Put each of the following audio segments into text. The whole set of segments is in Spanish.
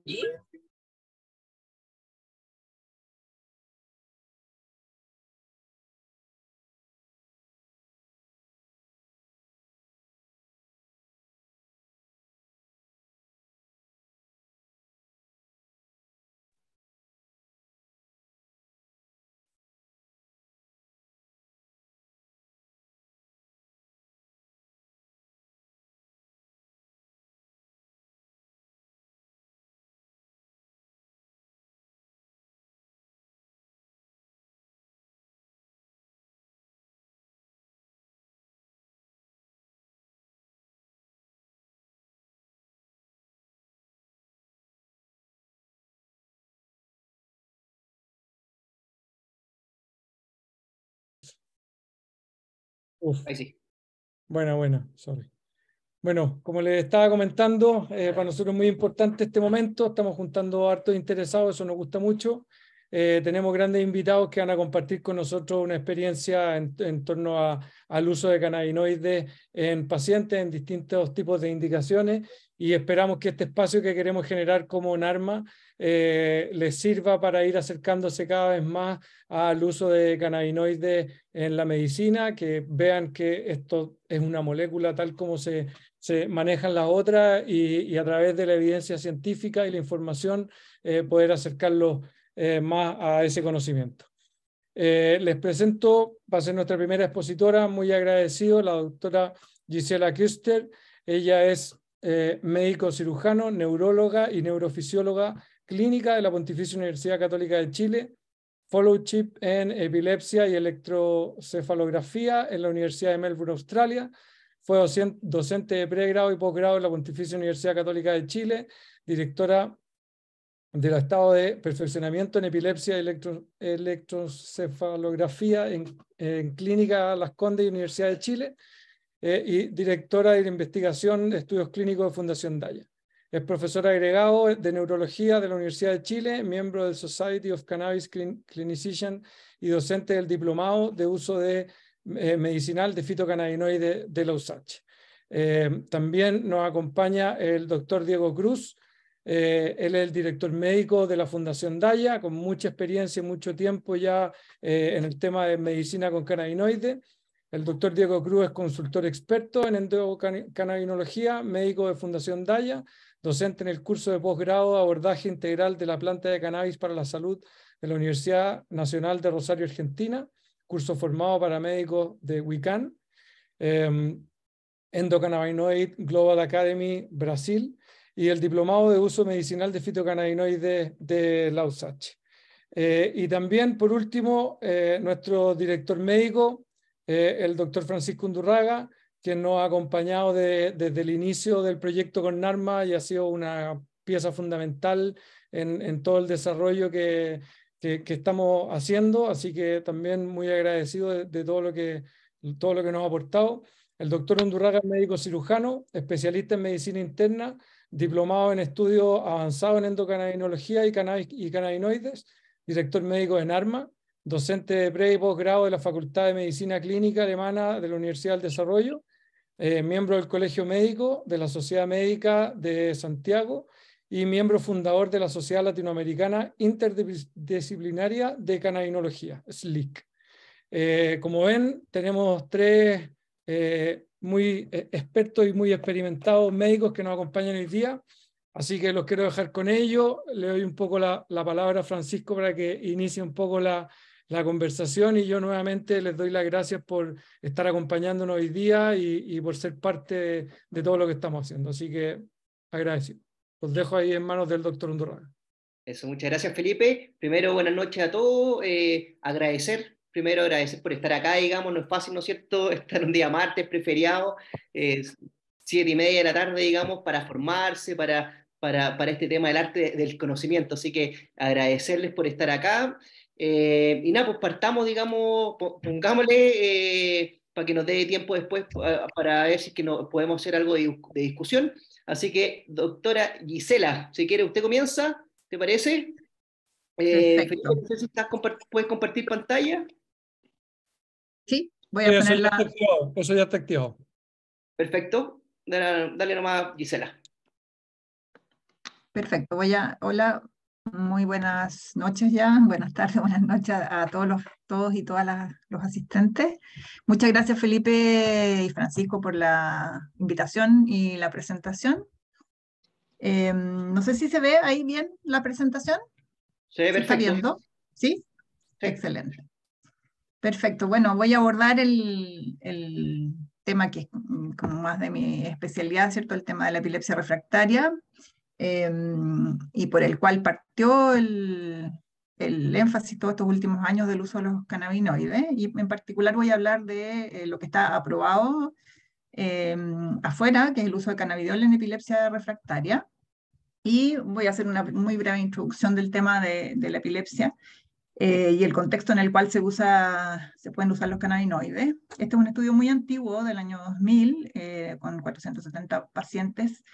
¿Y? Uf, Ahí sí. bueno, sorry. Bueno, como les estaba comentando, para nosotros es muy importante este momento, estamos juntando hartos interesados, eso nos gusta mucho. Tenemos grandes invitados que van a compartir con nosotros una experiencia en torno al uso de cannabinoides en pacientes en distintos tipos de indicaciones y esperamos que este espacio que queremos generar como NARMA les sirva para ir acercándose cada vez más al uso de cannabinoides en la medicina, que vean que esto es una molécula tal como se manejan las otras y a través de la evidencia científica y la información poder acercarlos más a ese conocimiento. Les presento, va a ser nuestra primera expositora, muy agradecido, la doctora Gisela Küster. Ella es médico cirujano, neuróloga y neurofisióloga clínica de la Pontificia Universidad Católica de Chile, fellowship en epilepsia y electrocefalografía en la Universidad de Melbourne, Australia. Fue docente de pregrado y posgrado en la Pontificia Universidad Católica de Chile, directora del estado de perfeccionamiento en epilepsia y electrocefalografía en Clínica Las Condes y Universidad de Chile, y directora de la investigación de estudios clínicos de Fundación Daya. Es profesor agregado de neurología de la Universidad de Chile, miembro del Society of Cannabis Clinicians y docente del diplomado de uso medicinal de fitocannabinoides de la USACH. También nos acompaña el doctor Diego Cruz. Él es el director médico de la Fundación Daya, con mucha experiencia y mucho tiempo ya en el tema de medicina con cannabinoides. El doctor Diego Cruz es consultor experto en endocannabinología, médico de Fundación Daya, docente en el curso de posgrado de abordaje integral de la planta de cannabis para la salud de la Universidad Nacional de Rosario, Argentina, curso formado para médicos de WICAN, Endocannabinoid Global Academy, Brasil, y el diplomado de uso medicinal de fitocannabinoides de la USACH. Y también, por último, nuestro director médico, el doctor Francisco Undurraga, quien nos ha acompañado desde el inicio del proyecto con NARMA y ha sido una pieza fundamental en todo el desarrollo que estamos haciendo, así que también muy agradecido de todo lo que nos ha aportado. El doctor Undurraga es médico cirujano, especialista en medicina interna, diplomado en estudios avanzados en endocannabinología y cannabinoides, director médico de NARMA, docente de pre y posgrado de la Facultad de Medicina Clínica Alemana de la Universidad del Desarrollo, miembro del Colegio Médico de la Sociedad Médica de Santiago y miembro fundador de la Sociedad Latinoamericana Interdisciplinaria de Cannabinología, SLIC. Como ven, tenemos tres muy expertos y muy experimentados médicos que nos acompañan hoy día, así que los quiero dejar con ellos. Le doy un poco la palabra a Francisco para que inicie un poco la conversación y yo nuevamente les doy las gracias por estar acompañándonos hoy día y por ser parte de todo lo que estamos haciendo, así que agradecido. Los dejo ahí en manos del doctor Undurraga. Eso, muchas gracias, Felipe. Primero, buenas noches a todos. Primero agradecer por estar acá, digamos, no es fácil, ¿no es cierto?, estar un día martes, preferiado, 7:30 de la tarde, digamos, para formarse, para este tema del arte del conocimiento. Así que agradecerles por estar acá. Y nada, pues partamos, digamos, pongámosle para que nos dé tiempo después para ver si es que podemos hacer algo de discusión. Así que, doctora Gisela, si quiere, usted comienza. ¿Te parece? Felipe, Perfecto. no sé si puedes compartir pantalla. Sí, voy a Eso ya ponerla. está activado. Eso ya está activado. Perfecto. Dale nomás, Gisela. Perfecto. Hola, muy buenas noches ya, buenas tardes, buenas noches a todos y todas los asistentes. Muchas gracias Felipe y Francisco por la invitación y la presentación. No sé si se ve ahí bien la presentación. Se ve ¿Se está perfecto. viendo? ¿Sí? Sí. Excelente. Perfecto. Bueno, voy a abordar el tema que es como más de mi especialidad, ¿cierto? El tema de la epilepsia refractaria. Y por el cual partió el énfasis todos estos últimos años del uso de los cannabinoides, y en particular voy a hablar de lo que está aprobado afuera, que es el uso de cannabidiol en epilepsia refractaria, y voy a hacer una muy breve introducción del tema de la epilepsia y el contexto en el cual se pueden usar los cannabinoides. Este es un estudio muy antiguo del año 2000, con 470 pacientes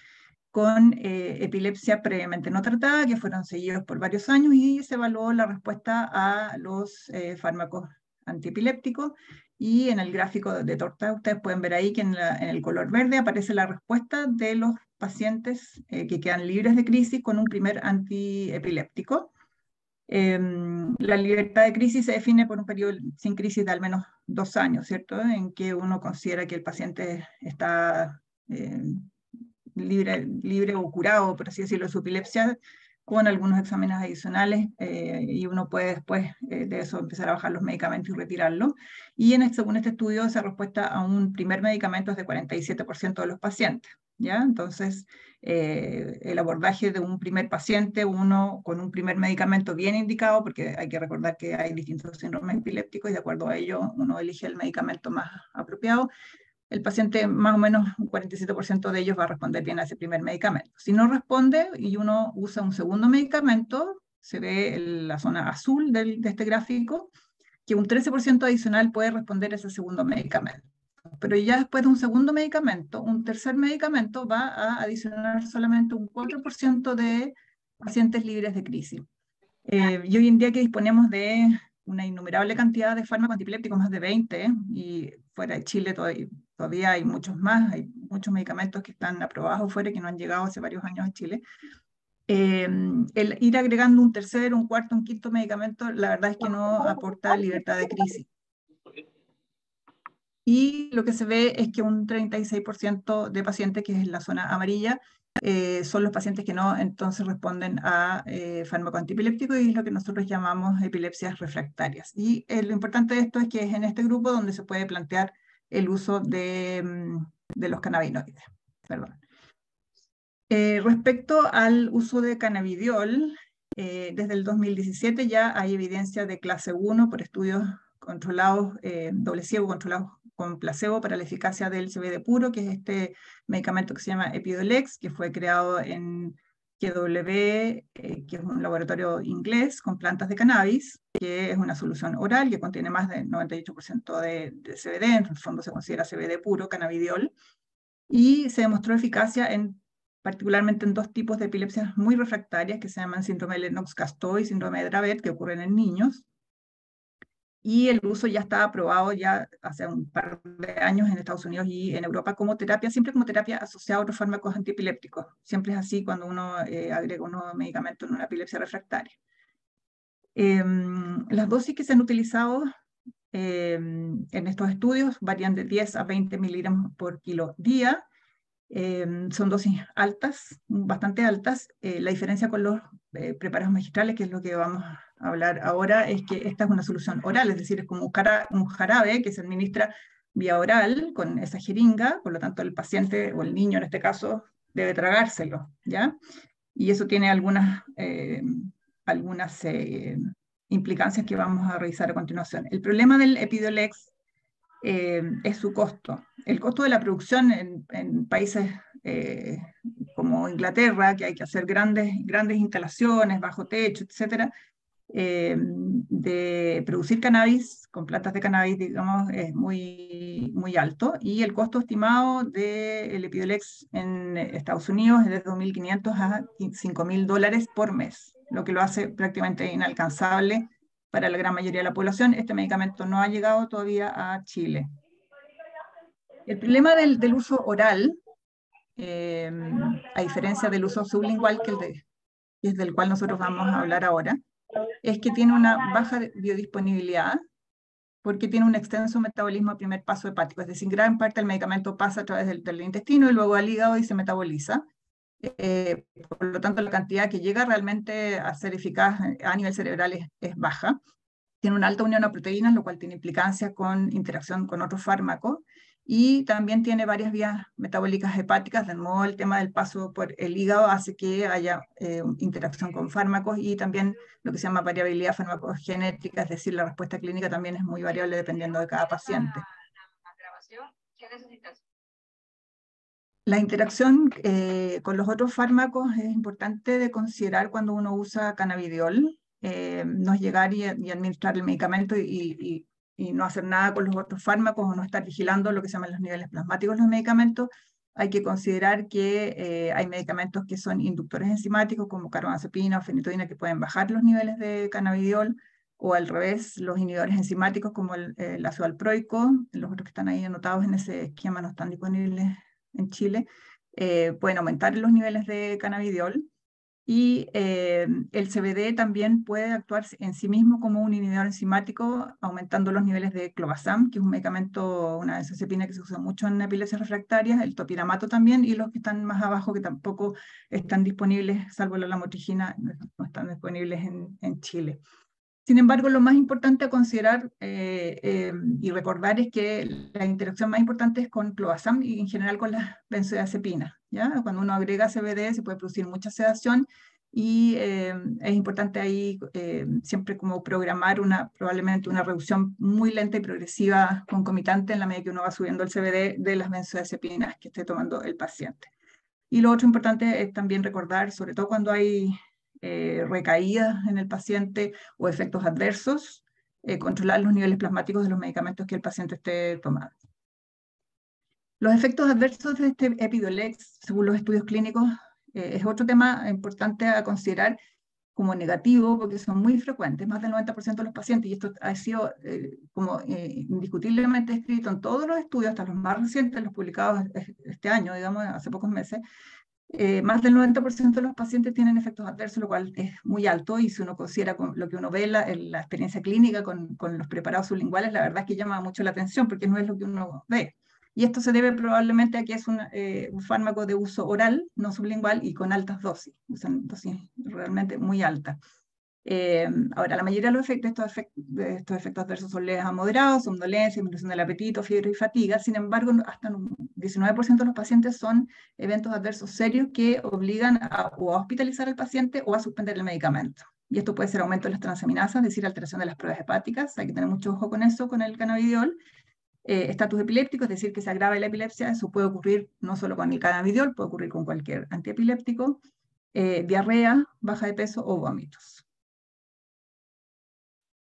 con epilepsia previamente no tratada, que fueron seguidos por varios años, y se evaluó la respuesta a los fármacos antiepilépticos. Y en el gráfico de torta ustedes pueden ver ahí que en el color verde aparece la respuesta de los pacientes que quedan libres de crisis con un primer antiepiléptico. La libertad de crisis se define por un periodo sin crisis de al menos 2 años, ¿cierto? En que uno considera que el paciente está libre o curado, por así decirlo, de su epilepsia, con algunos exámenes adicionales, y uno puede después de eso empezar a bajar los medicamentos y retirarlos. Y según este estudio, esa respuesta a un primer medicamento es de 47% de los pacientes, ¿ya? Entonces, el abordaje de un primer paciente, uno con un primer medicamento bien indicado, porque hay que recordar que hay distintos síndromes epilépticos y de acuerdo a ello uno elige el medicamento más apropiado. El paciente, más o menos un 47% de ellos va a responder bien a ese primer medicamento. Si no responde y uno usa un segundo medicamento, se ve en la zona azul de este gráfico, que un 13% adicional puede responder a ese segundo medicamento. Pero ya después de un segundo medicamento, un tercer medicamento va a adicionar solamente un 4% de pacientes libres de crisis. Y hoy en día que disponemos de una innumerable cantidad de fármacos antiepilépticos, más de 20, y fuera de Chile todavía hay muchos más, hay muchos medicamentos que están aprobados fuera y que no han llegado hace varios años a Chile. El ir agregando un tercer, un cuarto, un quinto medicamento, la verdad es que no aporta libertad de crisis. Y lo que se ve es que un 36% de pacientes, que es la zona amarilla, son los pacientes que no entonces responden a fármaco antiepiléptico, y es lo que nosotros llamamos epilepsias refractarias. Y lo importante de esto es que es en este grupo donde se puede plantear el uso de los cannabinoides. Perdón. Respecto al uso de cannabidiol, desde el 2017 ya hay evidencia de clase 1 por estudios controlados, doble ciego, controlados con placebo para la eficacia del CBD puro, que es este medicamento que se llama Epidiolex, que fue creado en KW, que es un laboratorio inglés con plantas de cannabis, que es una solución oral que contiene más del 98% de CBD, en el fondo se considera CBD puro, cannabidiol, y se demostró eficacia particularmente en 2 tipos de epilepsias muy refractarias que se llaman síndrome de Lennox-Gastaut y síndrome de Dravet, que ocurren en niños. Y el uso ya está aprobado ya hace un par de años en Estados Unidos y en Europa como terapia, siempre como terapia asociada a otros fármacos antiepilépticos. Siempre es así cuando uno agrega un nuevo medicamento en una epilepsia refractaria. Las dosis que se han utilizado en estos estudios varían de 10 a 20 miligramos por kilo día. Son dosis altas, bastante altas. La diferencia con los preparados magistrales, que es lo que vamos a hablar ahora, es que esta es una solución oral, es decir, es como un jarabe que se administra vía oral con esa jeringa, por lo tanto el paciente o el niño en este caso debe tragárselo, ¿ya? Y eso tiene algunas implicancias que vamos a revisar a continuación. El problema del Epidiolex es su costo. El costo de la producción en países como Inglaterra, que hay que hacer grandes instalaciones, bajo techo, etcétera, de producir cannabis con plantas de cannabis, digamos, es muy, muy alto, y el costo estimado del Epidiolex en Estados Unidos es de $2.500 a $5.000 por mes, lo que lo hace prácticamente inalcanzable para la gran mayoría de la población. Este medicamento no ha llegado todavía a Chile. El problema del uso oral a diferencia del uso sublingual, que es del cual nosotros vamos a hablar ahora, es que tiene una baja biodisponibilidad porque tiene un extenso metabolismo a primer paso hepático, es decir, gran parte del medicamento pasa a través del intestino y luego al hígado y se metaboliza. Por lo tanto, la cantidad que llega realmente a ser eficaz a nivel cerebral es baja. Tiene una alta unión a proteínas, lo cual tiene implicancias con interacción con otros fármacos, y también tiene varias vías metabólicas hepáticas, de modo el tema del paso por el hígado hace que haya interacción con fármacos, y también lo que se llama variabilidad farmacogenética, es decir, la respuesta clínica también es muy variable dependiendo de cada paciente. La interacción con los otros fármacos es importante de considerar cuando uno usa cannabidiol. No es llegar y administrar el medicamento y no hacer nada con los otros fármacos o no estar vigilando lo que se llaman los niveles plasmáticos de los medicamentos. Hay que considerar que hay medicamentos que son inductores enzimáticos como carbamazepina o fenitoína que pueden bajar los niveles de cannabidiol, o al revés, los inhibidores enzimáticos como el ácido valproico, los otros que están ahí anotados en ese esquema no están disponibles en Chile, pueden aumentar los niveles de cannabidiol, y el CBD también puede actuar en sí mismo como un inhibidor enzimático, aumentando los niveles de clobazam, que es un medicamento, una benzodiazepina que se usa mucho en epilepsias refractarias, el topiramato también, y los que están más abajo que tampoco están disponibles, salvo la lamotrigina, no están disponibles en Chile. Sin embargo, lo más importante a considerar y recordar es que la interacción más importante es con clobazam y en general con las benzodiazepinas, ¿ya? Cuando uno agrega CBD se puede producir mucha sedación, y es importante ahí siempre como programar probablemente una reducción muy lenta y progresiva concomitante en la medida que uno va subiendo el CBD de las benzodiazepinas que esté tomando el paciente. Y lo otro importante es también recordar, sobre todo cuando hay recaídas en el paciente o efectos adversos, controlar los niveles plasmáticos de los medicamentos que el paciente esté tomando. Los efectos adversos de este Epidiolex, según los estudios clínicos, es otro tema importante a considerar como negativo, porque son muy frecuentes, más del 90% de los pacientes, y esto ha sido indiscutiblemente escrito en todos los estudios, hasta los más recientes, los publicados este año, digamos, hace pocos meses. Más del 90% de los pacientes tienen efectos adversos, lo cual es muy alto, y si uno considera lo que uno ve en la experiencia clínica con los preparados sublinguales, la verdad es que llama mucho la atención porque no es lo que uno ve. Y esto se debe probablemente a que es un fármaco de uso oral, no sublingual, y con altas dosis, son dosis realmente muy altas. Ahora, la mayoría de los estos efectos adversos son leves a moderados, somnolencia, disminución del apetito, fiebre y fatiga. Sin embargo, hasta un 19% de los pacientes son eventos adversos serios que obligan o a hospitalizar al paciente o a suspender el medicamento. Y esto puede ser aumento de las transaminasas, es decir, alteración de las pruebas hepáticas. Hay que tener mucho ojo con eso, con el cannabidiol. Estatus epiléptico, es decir, que se agrave la epilepsia. Eso puede ocurrir no solo con el cannabidiol, puede ocurrir con cualquier antiepiléptico. Diarrea, baja de peso o vómitos.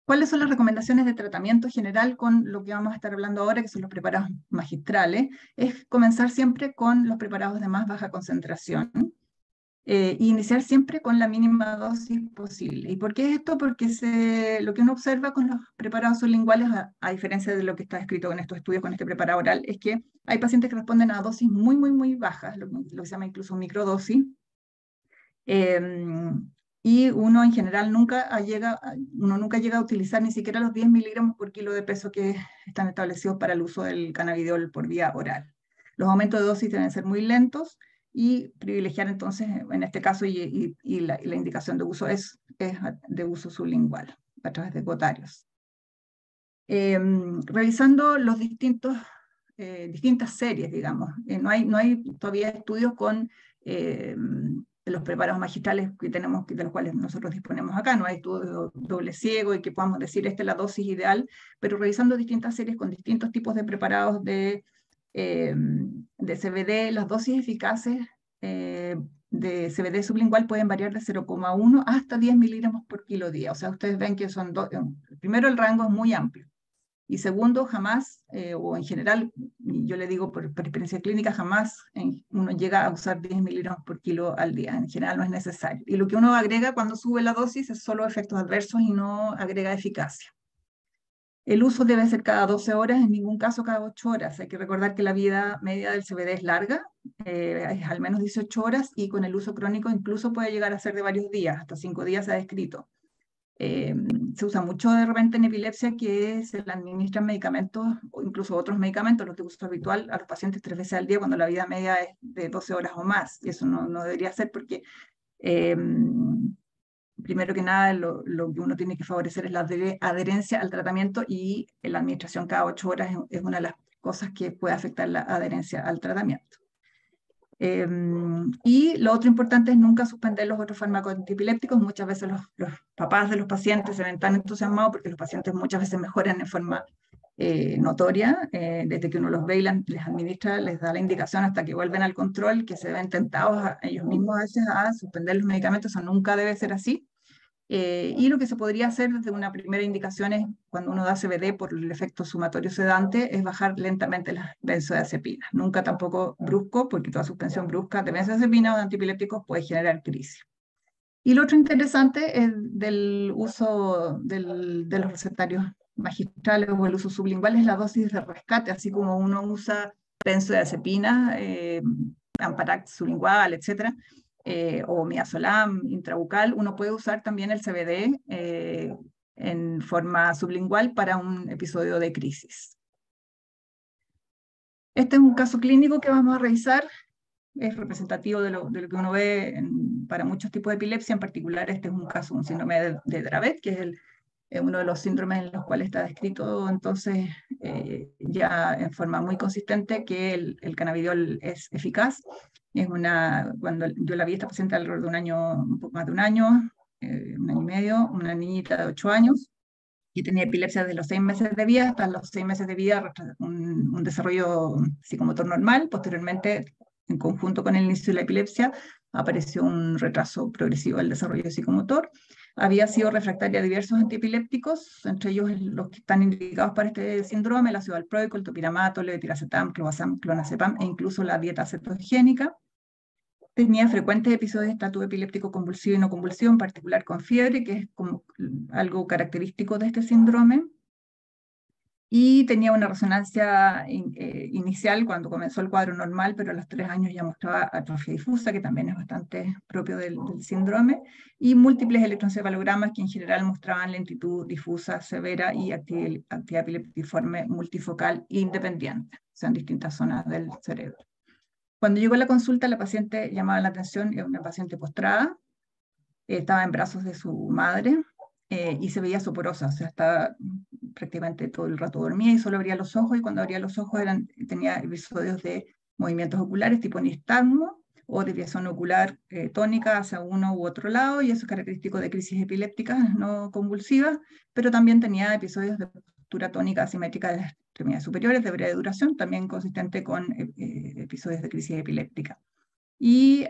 ¿Cuáles son las recomendaciones de tratamiento general con lo que vamos a estar hablando ahora, que son los preparados magistrales? Es comenzar siempre con los preparados de más baja concentración e iniciar siempre con la mínima dosis posible. ¿Y por qué es esto? Porque lo que uno observa con los preparados sublinguales, a diferencia de lo que está escrito en estos estudios con este preparado oral, es que hay pacientes que responden a dosis muy, muy, muy bajas, lo que se llama incluso microdosis. Y uno en general nunca llega a utilizar ni siquiera los 10 miligramos por kilo de peso que están establecidos para el uso del cannabidiol por vía oral. Los aumentos de dosis deben ser muy lentos y privilegiar entonces, en este caso, y la indicación de uso es de uso sublingual a través de gotarios. Revisando los distintas series, digamos, no hay todavía estudios con los preparados magistrales de los cuales nosotros disponemos acá, no hay estudio doble ciego y que podamos decir esta es la dosis ideal, pero revisando distintas series con distintos tipos de preparados de CBD, las dosis eficaces de CBD sublingual pueden variar de 0,1 hasta 10 miligramos por kilo día. O sea, ustedes ven que primero el rango es muy amplio. Y segundo, jamás, o en general, yo le digo por experiencia clínica, jamás uno llega a usar 10 miligramos por kilo al día. En general no es necesario. Y lo que uno agrega cuando sube la dosis es solo efectos adversos y no agrega eficacia. El uso debe ser cada 12 horas, en ningún caso cada 8 horas. Hay que recordar que la vida media del CBD es larga, es al menos 18 horas, y con el uso crónico incluso puede llegar a ser de varios días, hasta 5 días se ha descrito. Se usa mucho de repente en epilepsia que se le administran medicamentos o incluso otros medicamentos, los de uso habitual, a los pacientes 3 veces al día cuando la vida media es de 12 horas o más. Y eso no debería ser porque, primero que nada, lo que uno tiene que favorecer es la adherencia al tratamiento, y la administración cada 8 horas es una de las cosas que puede afectar la adherencia al tratamiento. Y lo otro importante es nunca suspender los otros fármacos antiepilépticos. Muchas veces los papás de los pacientes se ven tan entusiasmados porque los pacientes muchas veces mejoran en forma notoria, desde que uno los ve y les administra, les da la indicación hasta que vuelven al control, que se ven tentados a ellos mismos a veces a suspender los medicamentos. Eso nunca debe ser así. Y lo que se podría hacer desde una primera indicación es, cuando uno da CBD por el efecto sumatorio sedante, es bajar lentamente las benzodiazepinas. Nunca tampoco brusco, porque toda suspensión brusca de benzodiazepinas o de antiepilépticos puede generar crisis. Y lo otro interesante es del uso de los recetarios magistrales o el uso sublingual, es la dosis de rescate. Así como uno usa benzodiazepinas, Amparact sublingual, etcétera, o midazolam intrabucal, uno puede usar también el CBD en forma sublingual para un episodio de crisis. Este es un caso clínico que vamos a revisar. Es representativo de lo que uno ve para muchos tipos de epilepsia. En particular, este es un caso, un síndrome de Dravet, que es uno de los síndromes en los cuales está descrito entonces ya en forma muy consistente que el cannabidiol es eficaz. Cuando yo la vi a esta paciente alrededor de un año, un poco más de un año y medio, una niñita de 8 años, y tenía epilepsia desde los 6 meses de vida hasta los 6 meses de vida, un desarrollo psicomotor normal. Posteriormente, en conjunto con el inicio de la epilepsia, apareció un retraso progresivo del desarrollo psicomotor. Había sido refractaria a diversos antiepilépticos, entre ellos los que están indicados para este síndrome, el ácido valproico, el topiramato, levetiracetam, clobazam, clonazepam e incluso la dieta cetogénica. Tenía frecuentes episodios de estatus epiléptico convulsivo y no convulsivo, en particular con fiebre, que es como algo característico de este síndrome. Y tenía una resonancia inicial cuando comenzó el cuadro normal, pero a los 3 años ya mostraba atrofia difusa, que también es bastante propio del síndrome, y múltiples electroencefalogramas que en general mostraban lentitud difusa severa y actividad epileptiforme multifocal e independiente, o sea, en distintas zonas del cerebro. Cuando llegó a la consulta, la paciente llamaba la atención, era una paciente postrada, estaba en brazos de su madre y se veía soporosa, o sea, estaba prácticamente todo el rato dormía y solo abría los ojos, y cuando abría los ojos tenía episodios de movimientos oculares tipo nistagmo o desviación ocular tónica hacia uno u otro lado, y eso es característico de crisis epilépticas no convulsivas, pero también tenía episodios de postura tónica asimétrica de las extremidades superiores de breve duración, también consistente con episodios de crisis epiléptica. Y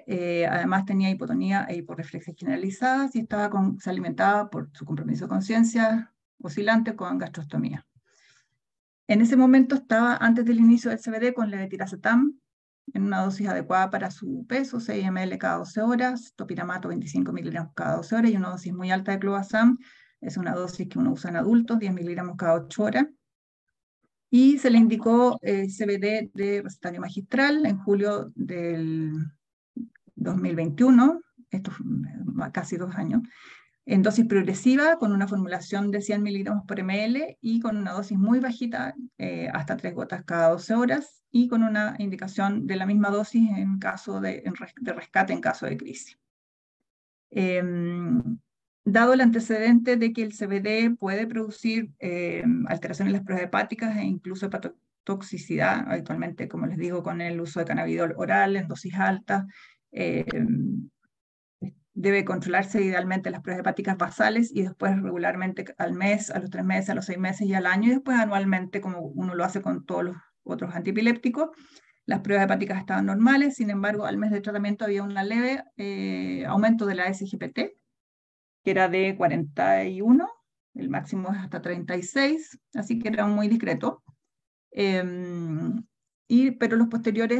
además tenía hipotonía e hiporreflexia generalizadas, y se alimentaba por su compromiso de conciencia oscilante con gastrostomía. En ese momento estaba antes del inicio del CBD con levetiracetam en una dosis adecuada para su peso, 6 ml cada 12 horas, topiramato 25 miligramos cada 12 horas, y una dosis muy alta de clobazam, es una dosis que uno usa en adultos, 10 miligramos cada 8 horas. Y se le indicó CBD de recetario magistral en julio del 2021, esto casi 2 años, en dosis progresiva con una formulación de 100 miligramos por ml y con una dosis muy bajita, hasta 3 gotas cada 12 horas, y con una indicación de la misma dosis en caso de rescate en caso de crisis. Dado el antecedente de que el CBD puede producir alteraciones en las pruebas hepáticas e incluso hepatotoxicidad, habitualmente, como les digo, con el uso de cannabidiol oral en dosis altas, debe controlarse idealmente las pruebas hepáticas basales y después regularmente al mes, a los 3 meses, a los 6 meses y al año, y después anualmente, como uno lo hace con todos los otros antiepilépticos. Las pruebas hepáticas estaban normales, sin embargo, al mes de tratamiento había un leve aumento de la SGPT, que era de 41, el máximo es hasta 36, así que era muy discreto. Pero el posterior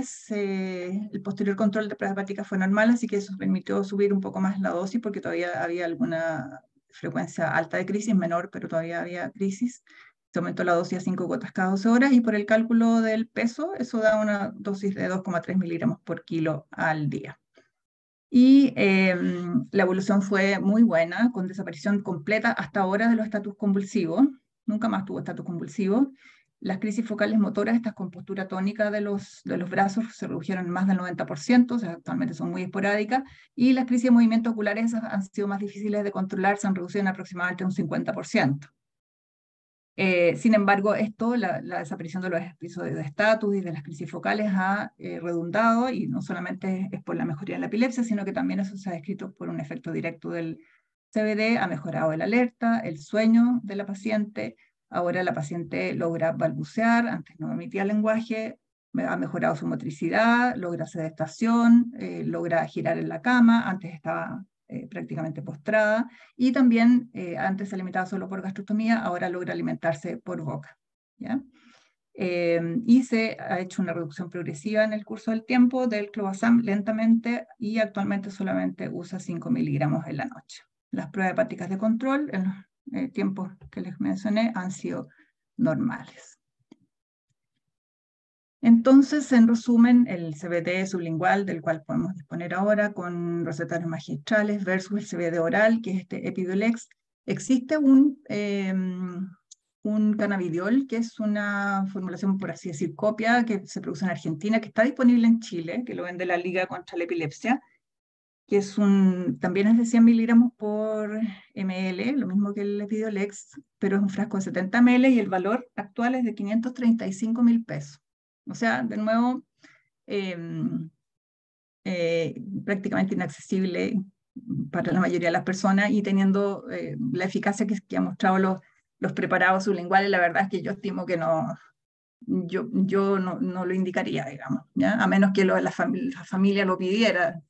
control de pruebas hepáticas fue normal, así que eso permitió subir un poco más la dosis, porque todavía había alguna frecuencia alta de crisis, menor, pero todavía había crisis. Se aumentó la dosis a 5 gotas cada 12 horas y por el cálculo del peso, eso da una dosis de 2,3 miligramos por kilo al día. Y la evolución fue muy buena, con desaparición completa hasta ahora de los estatus convulsivos. Nunca más tuvo estatus convulsivo. Las crisis focales motoras, estas con postura tónica de los brazos, se redujeron en más del 90%, o sea, actualmente son muy esporádicas, y las crisis de movimientos oculares han sido más difíciles de controlar, se han reducido en aproximadamente un 50%. Sin embargo, la desaparición de los episodios de estatus y de las crisis focales ha redundado, y no solamente es por la mejoría de la epilepsia, sino que también eso se ha descrito por un efecto directo del CBD, ha mejorado el alerta, el sueño de la paciente. Ahora la paciente logra balbucear, antes no emitía lenguaje, ha mejorado su motricidad, logra sedestación, logra girar en la cama, antes estaba prácticamente postrada, y también antes se alimentaba solo por gastrostomía, ahora logra alimentarse por boca, ¿ya? Y se ha hecho una reducción progresiva en el curso del tiempo del clobazam lentamente, y actualmente solamente usa 5 miligramos en la noche. Las pruebas hepáticas de control en los tiempos que les mencioné han sido normales. Entonces, en resumen, el CBD sublingual, del cual podemos disponer ahora con recetarios magistrales, versus el CBD oral, que es este Epidiolex. Existe un cannabidiol, que es una formulación, por así decir, copia, que se produce en Argentina, que está disponible en Chile, que lo vende la Liga contra la Epilepsia, que también es de 100 miligramos por ml, lo mismo que el Epidiolex, pero es un frasco de 70 ml y el valor actual es de 535.000 pesos. O sea, de nuevo, prácticamente inaccesible para la mayoría de las personas, y teniendo la eficacia que han mostrado los preparados sublinguales, la verdad es que yo estimo que yo no lo indicaría, digamos, ¿ya? A menos que la familia lo pidiera,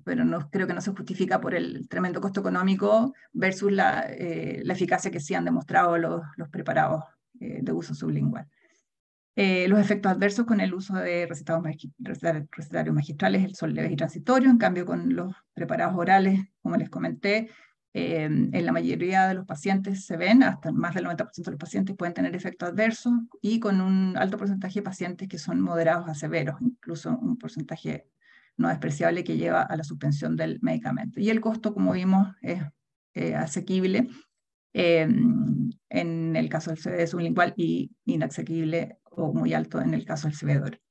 pero creo que no se justifica por el tremendo costo económico versus la eficacia que sí han demostrado los preparados de uso sublingual. Los efectos adversos con el uso de recetarios magistrales son leves y transitorios, en cambio con los preparados orales, como les comenté, en la mayoría de los pacientes se ven, hasta más del 90% de los pacientes pueden tener efectos adversos, y con un alto porcentaje de pacientes que son moderados a severos, incluso un porcentaje no despreciable que lleva a la suspensión del medicamento. Y el costo, como vimos, es asequible en el caso del CBD sublingual y inasequible o muy alto en el caso del CBD oral.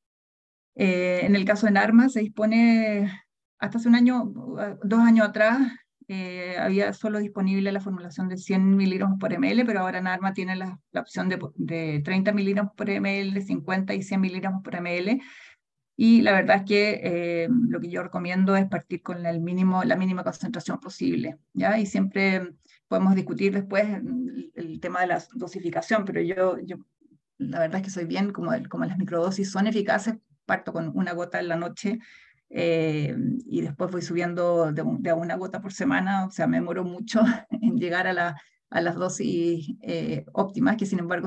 En el caso de NARMA se dispone, hasta hace 2 años atrás, había solo disponible la formulación de 100 miligramos por ml, pero ahora NARMA tiene la opción de 30 miligramos por ml, 50 y 100 miligramos por ml. Y la verdad es que lo que yo recomiendo es partir con la mínima concentración posible, ¿ya? Y siempre podemos discutir después el tema de la dosificación, pero yo la verdad es que soy bien, como las microdosis son eficaces, parto con 1 gota en la noche y después voy subiendo de a 1 gota por semana, o sea, me demoro mucho en llegar a las dosis óptimas, que sin embargo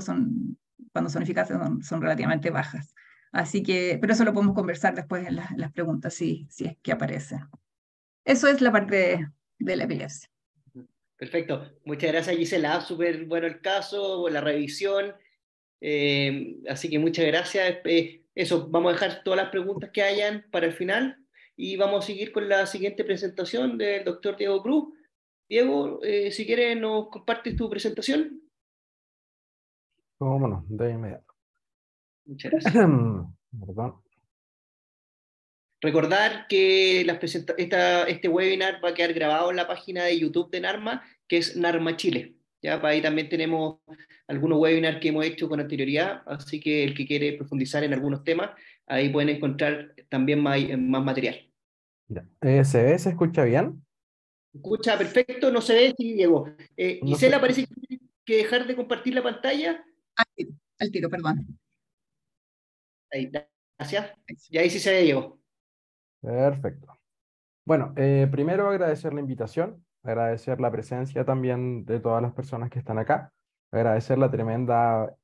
cuando son eficaces son relativamente bajas. Así que, pero eso lo podemos conversar después en las preguntas, si es que aparece. Eso es la parte de la epilepsia. Perfecto. Muchas gracias, Gisela. Súper bueno el caso, la revisión. Así que muchas gracias. Eso, vamos a dejar todas las preguntas que hayan para el final y vamos a seguir con la siguiente presentación del doctor Diego Cruz. Diego, si quieres, nos compartes tu presentación. Cómo no, de inmediato. Muchas gracias. Perdón. Recordar que este webinar va a quedar grabado en la página de YouTube de NARMA, que es NARMA Chile. ¿Ya? Para ahí también tenemos algunos webinars que hemos hecho con anterioridad, así que el que quiere profundizar en algunos temas, ahí pueden encontrar también más material. Ya. ¿Se escucha bien? Escucha perfecto, no se ve, sí, Diego. No Gisela, sé. parece que tiene que dejar de compartir la pantalla. Al tiro, perdón. Ahí, gracias. Y ahí sí se ve, Diego. Perfecto. Bueno, primero agradecer la invitación, agradecer la presencia también de todas las personas que están acá, agradecer la tremenda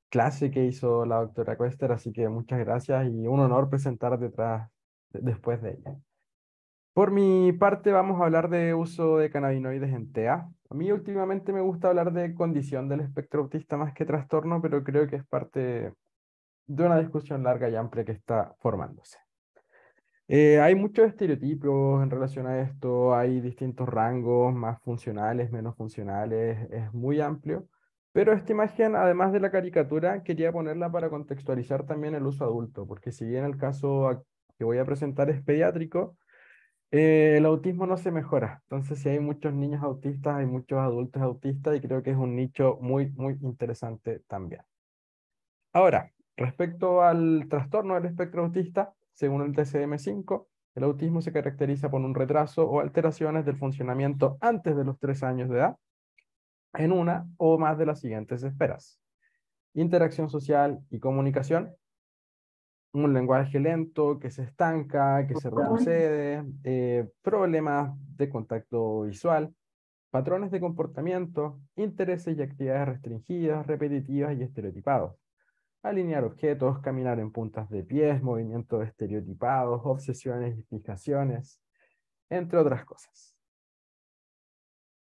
clase que hizo la doctora Koester, así que muchas gracias y un honor presentar después de ella. Por mi parte, vamos a hablar de uso de cannabinoides en TEA. A mí últimamente me gusta hablar de condición del espectro autista más que trastorno, pero creo que es parte de una discusión larga y amplia que está formándose. Hay muchos estereotipos en relación a esto, hay distintos rangos, más funcionales, menos funcionales, es muy amplio, pero esta imagen, además de la caricatura, quería ponerla para contextualizar también el uso adulto, porque si bien el caso que voy a presentar es pediátrico, el autismo no se mejora. Entonces, si hay muchos niños autistas, hay muchos adultos autistas y creo que es un nicho muy, muy interesante también. Ahora, respecto al trastorno del espectro autista, según el DSM-5, el autismo se caracteriza por un retraso o alteraciones del funcionamiento antes de los 3 años de edad en una o más de las siguientes esferas: interacción social y comunicación, un lenguaje lento que se estanca, que se retrocede, problemas de contacto visual, patrones de comportamiento, intereses y actividades restringidas, repetitivas y estereotipados. Alinear objetos, caminar en puntas de pies, movimientos estereotipados, obsesiones y fijaciones, entre otras cosas.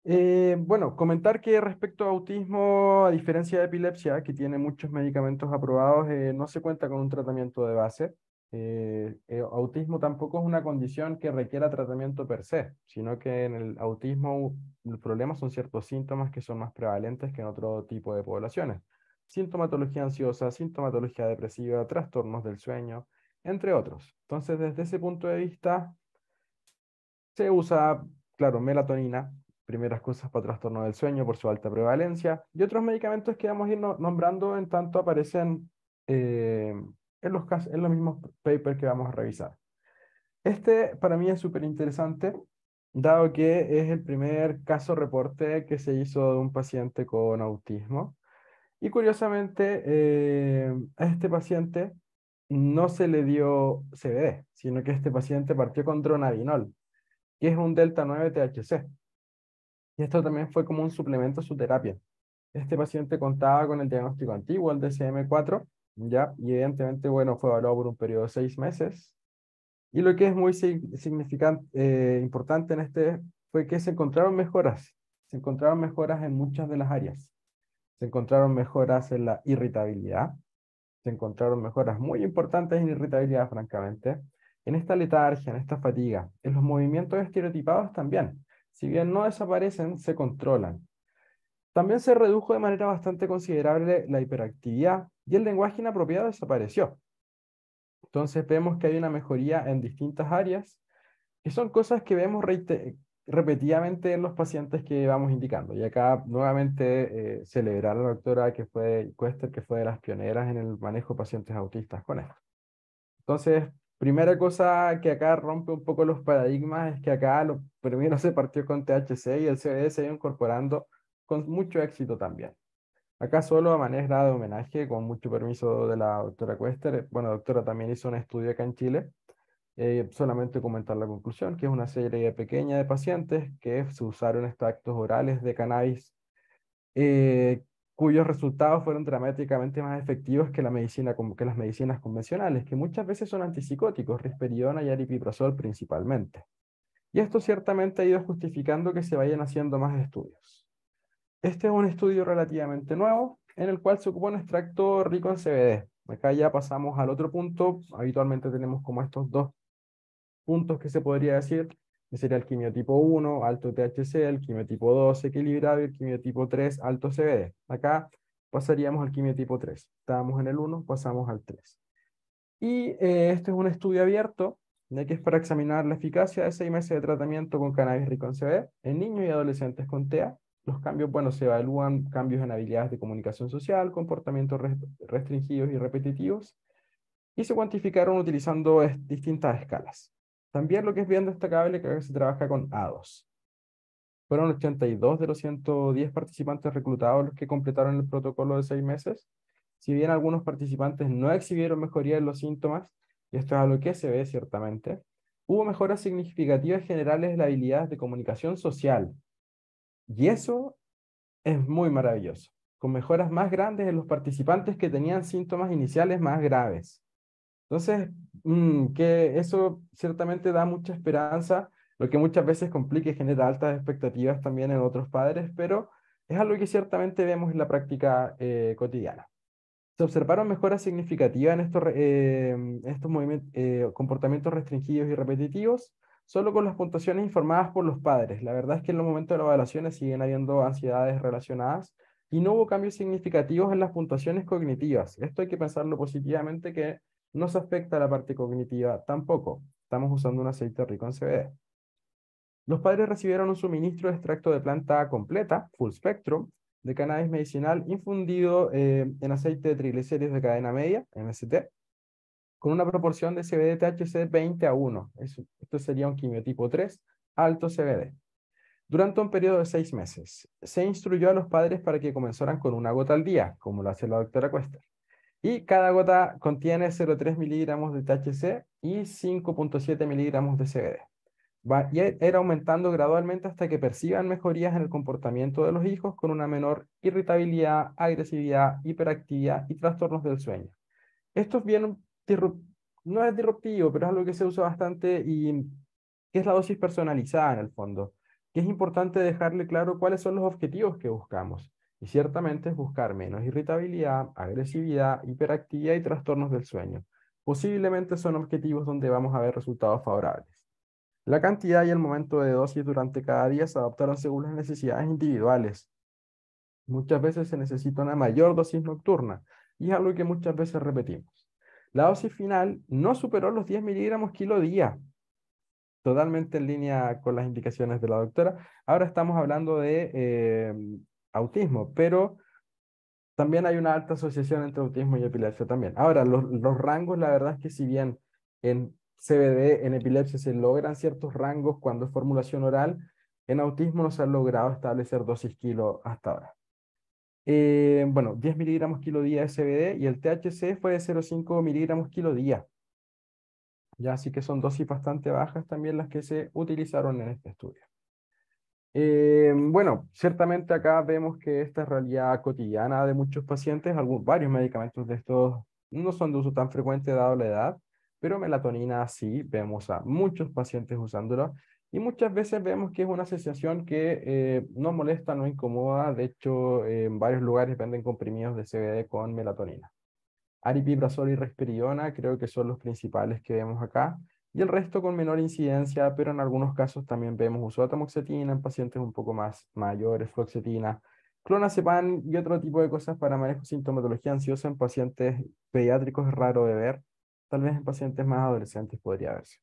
Bueno, comentar que respecto a autismo, a diferencia de epilepsia, que tiene muchos medicamentos aprobados, no se cuenta con un tratamiento de base. Autismo tampoco es una condición que requiera tratamiento per se, sino que en el autismo el problema son ciertos síntomas que son más prevalentes que en otro tipo de poblaciones. Sintomatología ansiosa, sintomatología depresiva, trastornos del sueño, entre otros. Entonces, desde ese punto de vista, se usa, claro, melatonina, primeras cosas para trastorno del sueño por su alta prevalencia, y otros medicamentos que vamos a ir nombrando en tanto aparecen en los mismos papers que vamos a revisar. Este para mí es súper interesante, dado que es el primer caso reporte que se hizo de un paciente con autismo. Y curiosamente, a este paciente no se le dio CBD, sino que este paciente partió con dronabinol, que es un delta 9 THC. Y esto también fue como un suplemento a su terapia. Este paciente contaba con el diagnóstico antiguo, el DSM-4, ¿ya? Y evidentemente, bueno, fue evaluado por un periodo de 6 meses. Y lo que es muy significante, importante en este fue que se encontraron mejoras. Se encontraron mejoras en muchas de las áreas. Se encontraron mejoras en la irritabilidad. Se encontraron mejoras muy importantes en irritabilidad, francamente. En esta letargia, en esta fatiga. En los movimientos estereotipados también. Si bien no desaparecen, se controlan. También se redujo de manera bastante considerable la hiperactividad y el lenguaje inapropiado desapareció. Entonces vemos que hay una mejoría en distintas áreas, que son cosas que vemos repetidamente en los pacientes que vamos indicando. Y acá nuevamente celebrar a la doctora Cuester, que fue de las pioneras en el manejo de pacientes autistas con esto. Entonces, primera cosa que acá rompe un poco los paradigmas es que acá lo primero se partió con THC y el CBD se ha ido incorporando con mucho éxito también. Acá solo a manera de homenaje, con mucho permiso de la doctora Cuester, bueno, doctora también hizo un estudio acá en Chile, solamente comentar la conclusión, que es una serie pequeña de pacientes que se usaron extractos orales de cannabis, cuyos resultados fueron dramáticamente más efectivos que que las medicinas convencionales, que muchas veces son antipsicóticos, risperidona y aripiprazol principalmente. Y esto ciertamente ha ido justificando que se vayan haciendo más estudios. Este es un estudio relativamente nuevo, en el cual se ocupa un extracto rico en CBD. Acá ya pasamos al otro punto. Habitualmente tenemos como estos dos puntos que se podría decir, que sería el quimiotipo 1, alto THC, el quimiotipo 2, equilibrado, y el quimiotipo 3, alto CBD. Acá pasaríamos al quimiotipo 3. Estábamos en el 1, pasamos al 3. Y este es un estudio abierto, ya que es para examinar la eficacia de 6 meses de tratamiento con cannabis rico en CBD en niños y adolescentes con TEA. Los cambios, bueno, se evalúan cambios en habilidades de comunicación social, comportamientos restringidos y repetitivos, y se cuantificaron utilizando distintas escalas. También lo que es bien destacable es que se trabaja con A2. Fueron 82 de los 110 participantes reclutados los que completaron el protocolo de 6 meses. Si bien algunos participantes no exhibieron mejoría en los síntomas, y esto es a lo que se ve ciertamente, hubo mejoras significativas generales en las habilidades de comunicación social. Y eso es muy maravilloso, con mejoras más grandes en los participantes que tenían síntomas iniciales más graves. Entonces, que eso ciertamente da mucha esperanza lo que muchas veces complica y genera altas expectativas también en otros padres, pero es algo que ciertamente vemos en la práctica cotidiana. Se observaron mejoras significativas en estos comportamientos restringidos y repetitivos, solo con las puntuaciones informadas por los padres. La verdad es que en los momentos de las evaluaciones siguen habiendo ansiedades relacionadas y no hubo cambios significativos en las puntuaciones cognitivas. Esto hay que pensarlo positivamente, que no se afecta a la parte cognitiva tampoco. Estamos usando un aceite rico en CBD. Los padres recibieron un suministro de extracto de planta completa, full spectrum, de cannabis medicinal infundido en aceite de triglicéridos de cadena media, MST, con una proporción de CBD-THC 20:1. Esto sería un quimiotipo 3, alto CBD. Durante un periodo de 6 meses, se instruyó a los padres para que comenzaran con una gota al día, como lo hace la doctora Cuesta. Y cada gota contiene 0,3 miligramos de THC y 5,7 miligramos de CBD. Va a ir aumentando gradualmente hasta que perciban mejorías en el comportamiento de los hijos con una menor irritabilidad, agresividad, hiperactividad y trastornos del sueño. Esto es bien, no es disruptivo, pero es algo que se usa bastante y que es la dosis personalizada en el fondo, que es importante dejarle claro cuáles son los objetivos que buscamos. Y ciertamente es buscar menos irritabilidad, agresividad, hiperactividad y trastornos del sueño. Posiblemente son objetivos donde vamos a ver resultados favorables. La cantidad y el momento de dosis durante cada día se adaptaron según las necesidades individuales. Muchas veces se necesita una mayor dosis nocturna y es algo que muchas veces repetimos. La dosis final no superó los 10 miligramos kilo día, totalmente en línea con las indicaciones de la doctora. Ahora estamos hablando de autismo, pero también hay una alta asociación entre autismo y epilepsia también. Ahora, los rangos, la verdad es que si bien en CBD, en epilepsia se logran ciertos rangos cuando es formulación oral, en autismo no se han logrado establecer dosis kilo hasta ahora. Bueno, 10 miligramos kilo día de CBD y el THC fue de 0,5 miligramos kilo día. Ya, así que son dosis bastante bajas también las que se utilizaron en este estudio. Bueno, ciertamente acá vemos que esta es realidad cotidiana de muchos pacientes. Varios medicamentos de estos no son de uso tan frecuente dado la edad, pero melatonina sí, vemos a muchos pacientes usándolo y muchas veces vemos que es una sensación que no molesta, no incomoda. De hecho, en varios lugares venden comprimidos de CBD con melatonina. Aripiprazol y risperidona creo que son los principales que vemos acá, y el resto con menor incidencia, pero en algunos casos también vemos uso de tamoxetina en pacientes un poco más mayores, fluoxetina, clonazepam y otro tipo de cosas para manejo de sintomatología ansiosa en pacientes pediátricos es raro de ver, tal vez en pacientes más adolescentes podría verse.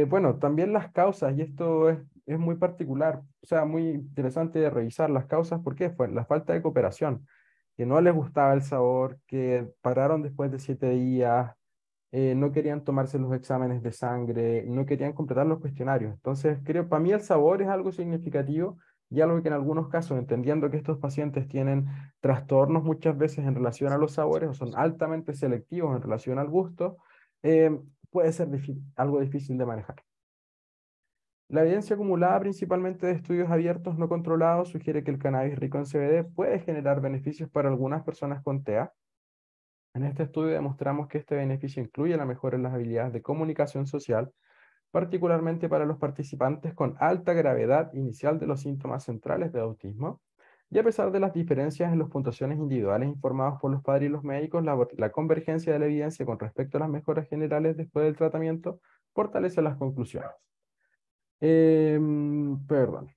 Bueno, también las causas, y esto es muy particular, o sea, muy interesante de revisar las causas. ¿Por qué? Fue la falta de cooperación, que no les gustaba el sabor, que pararon después de 7 días, no querían tomarse los exámenes de sangre, no querían completar los cuestionarios. Entonces, creo, para mí el sabor es algo significativo y algo que en algunos casos, entendiendo que estos pacientes tienen trastornos muchas veces en relación a los sabores o son altamente selectivos en relación al gusto, puede ser algo difícil de manejar. La evidencia acumulada principalmente de estudios abiertos no controlados sugiere que el cannabis rico en CBD puede generar beneficios para algunas personas con TEA. En este estudio demostramos que este beneficio incluye la mejora en las habilidades de comunicación social, particularmente para los participantes con alta gravedad inicial de los síntomas centrales de autismo. Y a pesar de las diferencias en las puntuaciones individuales informadas por los padres y los médicos, la convergencia de la evidencia con respecto a las mejoras generales después del tratamiento fortalece las conclusiones. Perdón.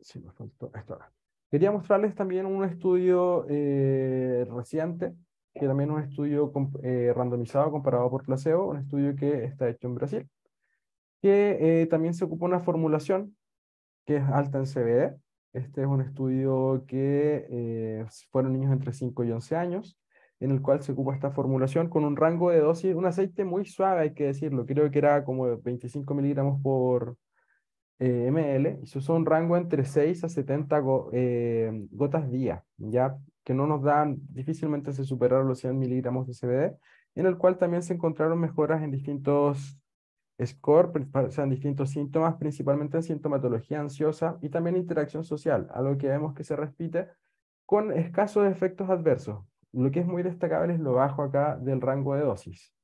Sí, me faltó esto acá. Quería mostrarles también un estudio reciente, que también es un estudio randomizado comparado por placebo, un estudio que está hecho en Brasil, que también se ocupa una formulación que es alta en CBD. Este es un estudio que fueron niños entre 5 y 11 años, en el cual se ocupa esta formulación con un rango de dosis, un aceite muy suave, hay que decirlo, creo que era como de 25 miligramos por ml, y se usó un rango entre 6 a 70 gotas día, ya que no nos dan, difícilmente se superaron los 100 miligramos de CBD, en el cual también se encontraron mejoras en distintos score, o sea, en distintos síntomas, principalmente en sintomatología ansiosa y también interacción social, algo que vemos que se repite con escasos efectos adversos. Lo que es muy destacable es lo bajo acá del rango de dosis.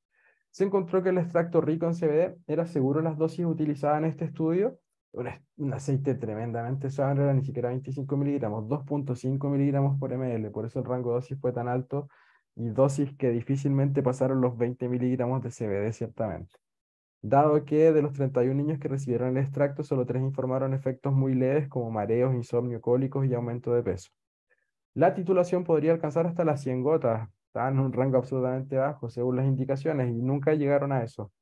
se encontró que el extracto rico en CBD era seguro en las dosis utilizadas en este estudio. Un aceite tremendamente suave, era ni siquiera 25 miligramos, 2.5 miligramos por ml, por eso el rango de dosis fue tan alto, y dosis que difícilmente pasaron los 20 miligramos de CBD ciertamente. Dado que de los 31 niños que recibieron el extracto, solo 3 informaron efectos muy leves como mareos, insomnio, cólicos y aumento de peso. La titulación podría alcanzar hasta las 100 gotas, estaban en un rango absolutamente bajo según las indicaciones y nunca llegaron a eso.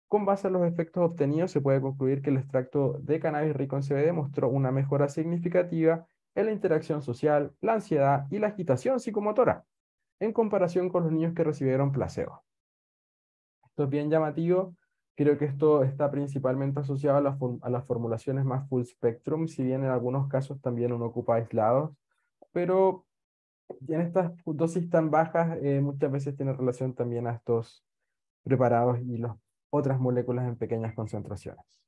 Con base en los efectos obtenidos, se puede concluir que el extracto de cannabis rico en CBD mostró una mejora significativa en la interacción social, la ansiedad y la agitación psicomotora, en comparación con los niños que recibieron placebo. Esto es bien llamativo. Creo que esto está principalmente asociado a las formulaciones más full spectrum, si bien en algunos casos también uno ocupa aislados, pero en estas dosis tan bajas muchas veces tiene relación también a estos preparados y las otras moléculas en pequeñas concentraciones.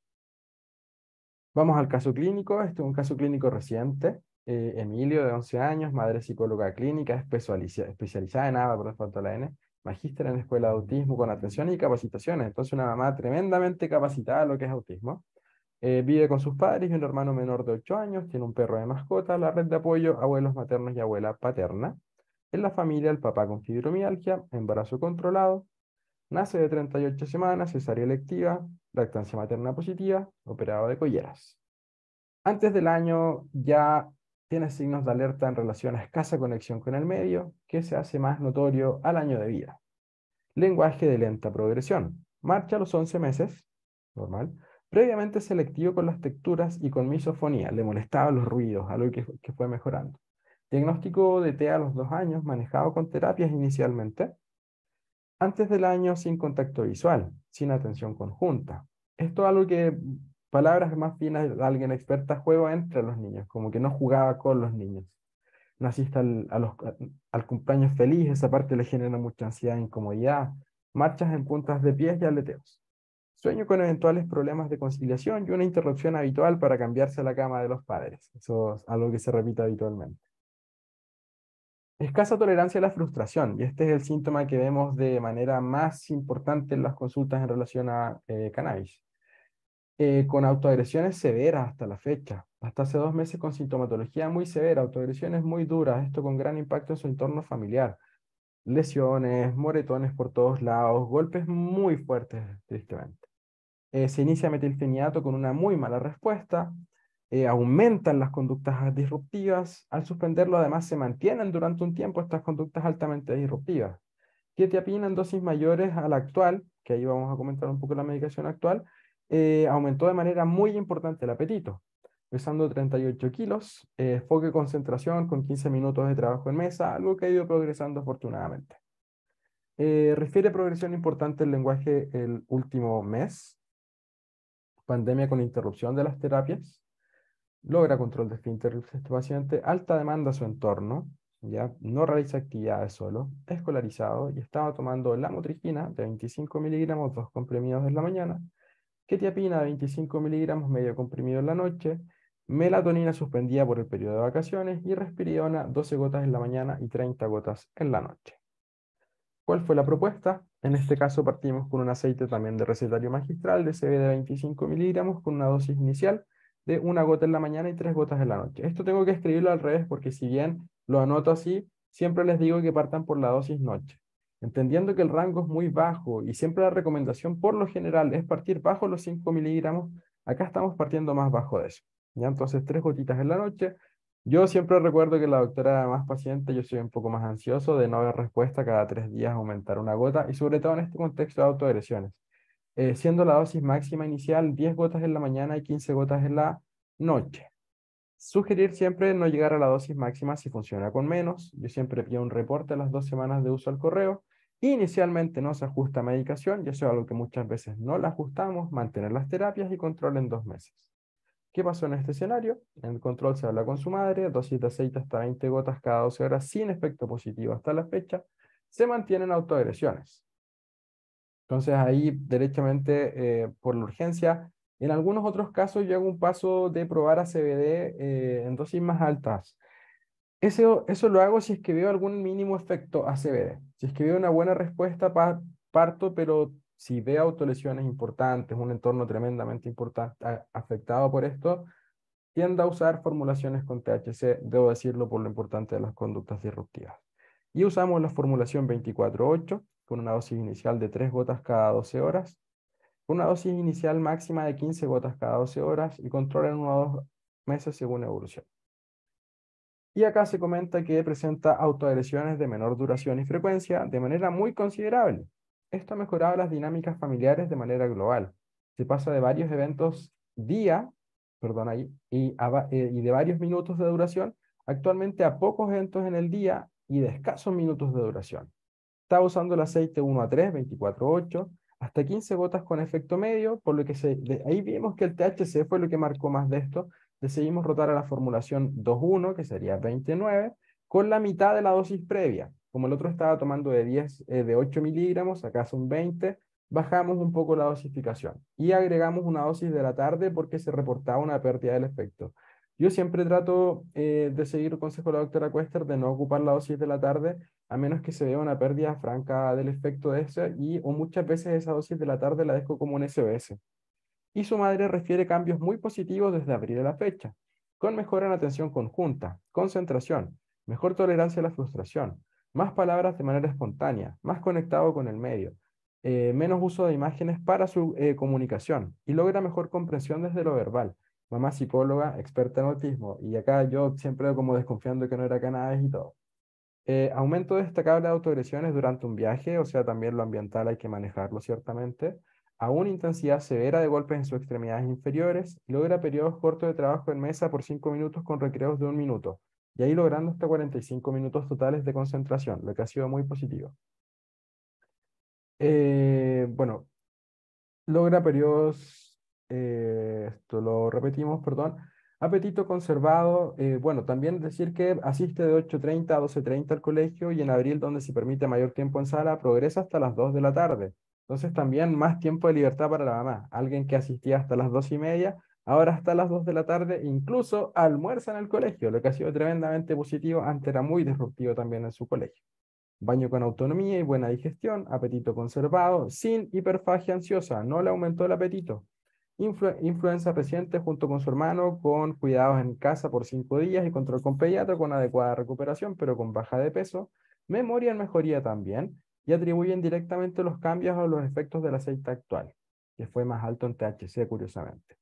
Vamos al caso clínico. Este es un caso clínico reciente. Emilio, de 11 años, madre psicóloga clínica, especializada en ABA, por falta la N, magíster en escuela de autismo con atención y capacitaciones. Entonces una mamá tremendamente capacitada en lo que es autismo. Vive con sus padres y un hermano menor de 8 años, tiene un perro de mascota, la red de apoyo, abuelos maternos y abuela paterna. En la familia, el papá con fibromialgia, embarazo controlado, nace de 38 semanas, cesárea electiva, lactancia materna positiva, operado de colleras. Antes del año ya tiene signos de alerta en relación a escasa conexión con el medio, que se hace más notorio al año de vida. Lenguaje de lenta progresión. Marcha a los 11 meses, normal. Previamente selectivo con las texturas y con misofonía. Le molestaban los ruidos, algo que fue mejorando. Diagnóstico de TEA a los 2 años, manejado con terapias inicialmente. Antes del año sin contacto visual, sin atención conjunta. Esto es algo que, palabras más finas de alguien experta, juego entre los niños, como que no jugaba con los niños. Naciste al cumpleaños feliz, esa parte le genera mucha ansiedad e incomodidad. Marchas en puntas de pies y aleteos. Sueño con eventuales problemas de conciliación y una interrupción habitual para cambiarse a la cama de los padres. Eso es algo que se repite habitualmente. Escasa tolerancia a la frustración, y este es el síntoma que vemos de manera más importante en las consultas en relación a cannabis. Con autoagresiones severas hasta la fecha, hasta hace 2 meses con sintomatología muy severa, autoagresiones muy duras, esto con gran impacto en su entorno familiar. Lesiones, moretones por todos lados, golpes muy fuertes, tristemente. Se inicia metilfenidato con una muy mala respuesta, aumentan las conductas disruptivas, al suspenderlo además se mantienen durante un tiempo estas conductas altamente disruptivas. Quetiapina en dosis mayores a la actual, que ahí vamos a comentar un poco la medicación actual, aumentó de manera muy importante el apetito, pesando 38 kilos, foco y concentración con 15 minutos de trabajo en mesa, algo que ha ido progresando afortunadamente. Refiere progresión importante el lenguaje el último mes, pandemia con interrupción de las terapias, logra control de esfínter este paciente, alta demanda a su entorno, ya no realiza actividades solo, escolarizado y estaba tomando lamotrigina de 25 miligramos, 2 comprimidos en la mañana, quetiapina de 25 miligramos, medio comprimido en la noche, melatonina suspendida por el periodo de vacaciones y risperidona 12 gotas en la mañana y 30 gotas en la noche. ¿Cuál fue la propuesta? En este caso partimos con un aceite también de recetario magistral de CBD de 25 miligramos con una dosis inicial de 1 gota en la mañana y 3 gotas en la noche. Esto tengo que escribirlo al revés porque si bien lo anoto así, siempre les digo que partan por la dosis noche. Entendiendo que el rango es muy bajo y siempre la recomendación por lo general es partir bajo los 5 miligramos, acá estamos partiendo más bajo de eso. ¿Ya? Entonces 3 gotitas en la noche. Yo siempre recuerdo que la doctora era más paciente, yo soy un poco más ansioso de no haber respuesta, cada 3 días aumentar 1 gota y sobre todo en este contexto de autoagresiones. Siendo la dosis máxima inicial 10 gotas en la mañana y 15 gotas en la noche. Sugerir siempre no llegar a la dosis máxima si funciona con menos. Yo siempre pido un reporte a las 2 semanas de uso al correo. Inicialmente no se ajusta medicación, y eso es algo que muchas veces no la ajustamos, mantener las terapias y control en 2 meses. ¿Qué pasó en este escenario? En el control se habla con su madre, dosis de aceite hasta 20 gotas cada 12 horas sin efecto positivo hasta la fecha. Se mantienen autoagresiones. Entonces ahí, derechamente, por la urgencia, en algunos otros casos yo hago un paso de probar a CBD en dosis más altas. Eso lo hago si es que veo algún mínimo efecto a CBD. Si es que veo una buena respuesta, parto, pero si ve autolesiones importantes, un entorno tremendamente importante, afectado por esto, tiende a usar formulaciones con THC, debo decirlo por lo importante de las conductas disruptivas. Y usamos la formulación 24/8, con una dosis inicial de 3 gotas cada 12 horas, con una dosis inicial máxima de 15 gotas cada 12 horas y control en 1 o 2 meses según evolución. Y acá se comenta que presenta autoagresiones de menor duración y frecuencia de manera muy considerable. Esto ha mejorado las dinámicas familiares de manera global. Se pasa de varios eventos día, y de varios minutos de duración, actualmente a pocos eventos en el día y de escasos minutos de duración. Está usando el aceite 1A3, 24/8, hasta 15 gotas con efecto medio, por lo que ahí vimos que el THC fue lo que marcó más de esto. Decidimos rotar a la formulación 2.1, que sería 29, con la mitad de la dosis previa. Como el otro estaba tomando de 8 miligramos, acá son 20, bajamos un poco la dosificación y agregamos una dosis de la tarde porque se reportaba una pérdida del efecto. Yo siempre trato de seguir el consejo de la doctora Quester de no ocupar la dosis de la tarde, a menos que se vea una pérdida franca del efecto de ese, o muchas veces esa dosis de la tarde la dejo como un SOS. Y su madre refiere cambios muy positivos desde abril a la fecha, con mejora en atención conjunta, concentración, mejor tolerancia a la frustración, más palabras de manera espontánea, más conectado con el medio, menos uso de imágenes para su comunicación y logra mejor comprensión desde lo verbal. Mamá psicóloga, experta en autismo, y acá yo siempre como desconfiando que no era cannabis y todo. Aumento destacable de autoagresiones durante un viaje, o sea, también lo ambiental hay que manejarlo ciertamente. A una intensidad severa de golpes en sus extremidades inferiores, logra periodos cortos de trabajo en mesa por 5 minutos con recreos de 1 minuto, y ahí logrando hasta 45 minutos totales de concentración, lo que ha sido muy positivo. Bueno, logra periodos, esto lo repetimos, perdón, apetito conservado, bueno, también decir que asiste de 8:30 a 12:30 al colegio y en abril, donde se permite mayor tiempo en sala, progresa hasta las 2 de la tarde. Entonces también más tiempo de libertad para la mamá. Alguien que asistía hasta las 2:30, ahora hasta las 2 de la tarde, incluso almuerza en el colegio, lo que ha sido tremendamente positivo, antes era muy disruptivo también en su colegio. Baño con autonomía y buena digestión, apetito conservado, sin hiperfagia ansiosa, no le aumentó el apetito. Influenza reciente junto con su hermano, con cuidados en casa por 5 días y control con pediatra con adecuada recuperación, pero con baja de peso. Memoria en mejoría también, y atribuyen directamente los cambios a los efectos del aceite actual, que fue más alto en THC, curiosamente.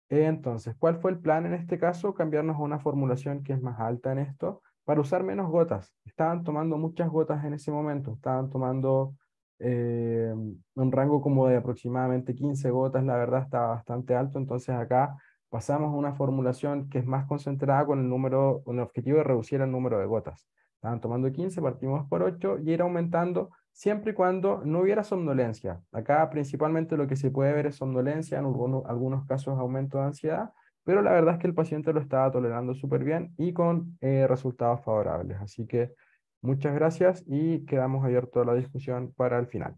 Entonces, ¿cuál fue el plan en este caso? Cambiarnos a una formulación que es más alta en esto, para usar menos gotas. Estaban tomando muchas gotas en ese momento, estaban tomando un rango como de aproximadamente 15 gotas, la verdad estaba bastante alto, entonces acá pasamos a una formulación que es más concentrada con el objetivo de reducir el número de gotas. Estaban tomando 15, partimos por 8 y ir aumentando siempre y cuando no hubiera somnolencia. Acá principalmente lo que se puede ver es somnolencia, en algunos casos aumento de ansiedad, pero la verdad es que el paciente lo estaba tolerando súper bien y con resultados favorables. Así que muchas gracias y quedamos abiertos a la discusión para el final.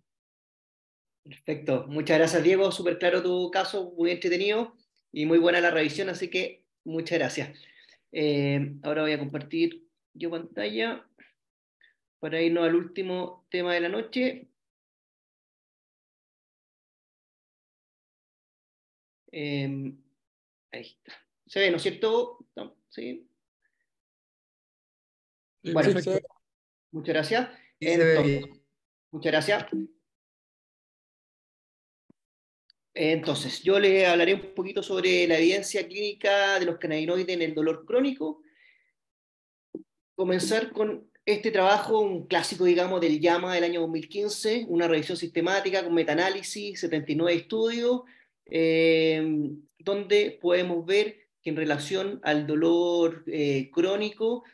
Perfecto. Muchas gracias, Diego. Súper claro tu caso, muy entretenido y muy buena la revisión, así que muchas gracias. Ahora voy a compartir yo pantalla para irnos al último tema de la noche. Ahí está. ¿Se ve, no es cierto? No, ¿sí? Bueno, Perfecto. muchas gracias. Sí, se ve Entonces, bien. muchas gracias. Entonces, yo les hablaré un poquito sobre la evidencia clínica de los cannabinoides en el dolor crónico. Comenzar con este trabajo, un clásico, digamos, del JAMA del año 2015, una revisión sistemática con metaanálisis, 79 estudios, donde podemos ver que en relación al dolor crónico,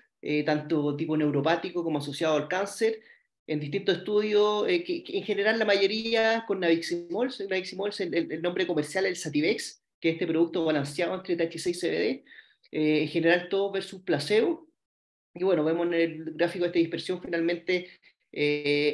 tanto tipo neuropático como asociado al cáncer, en distintos estudios, que en general la mayoría con Nabiximols. Nabiximols, el nombre comercial es el Sativex, que es este producto balanceado entre THC y CBD, en general todo versus placebo. Y bueno, vemos en el gráfico de esta dispersión finalmente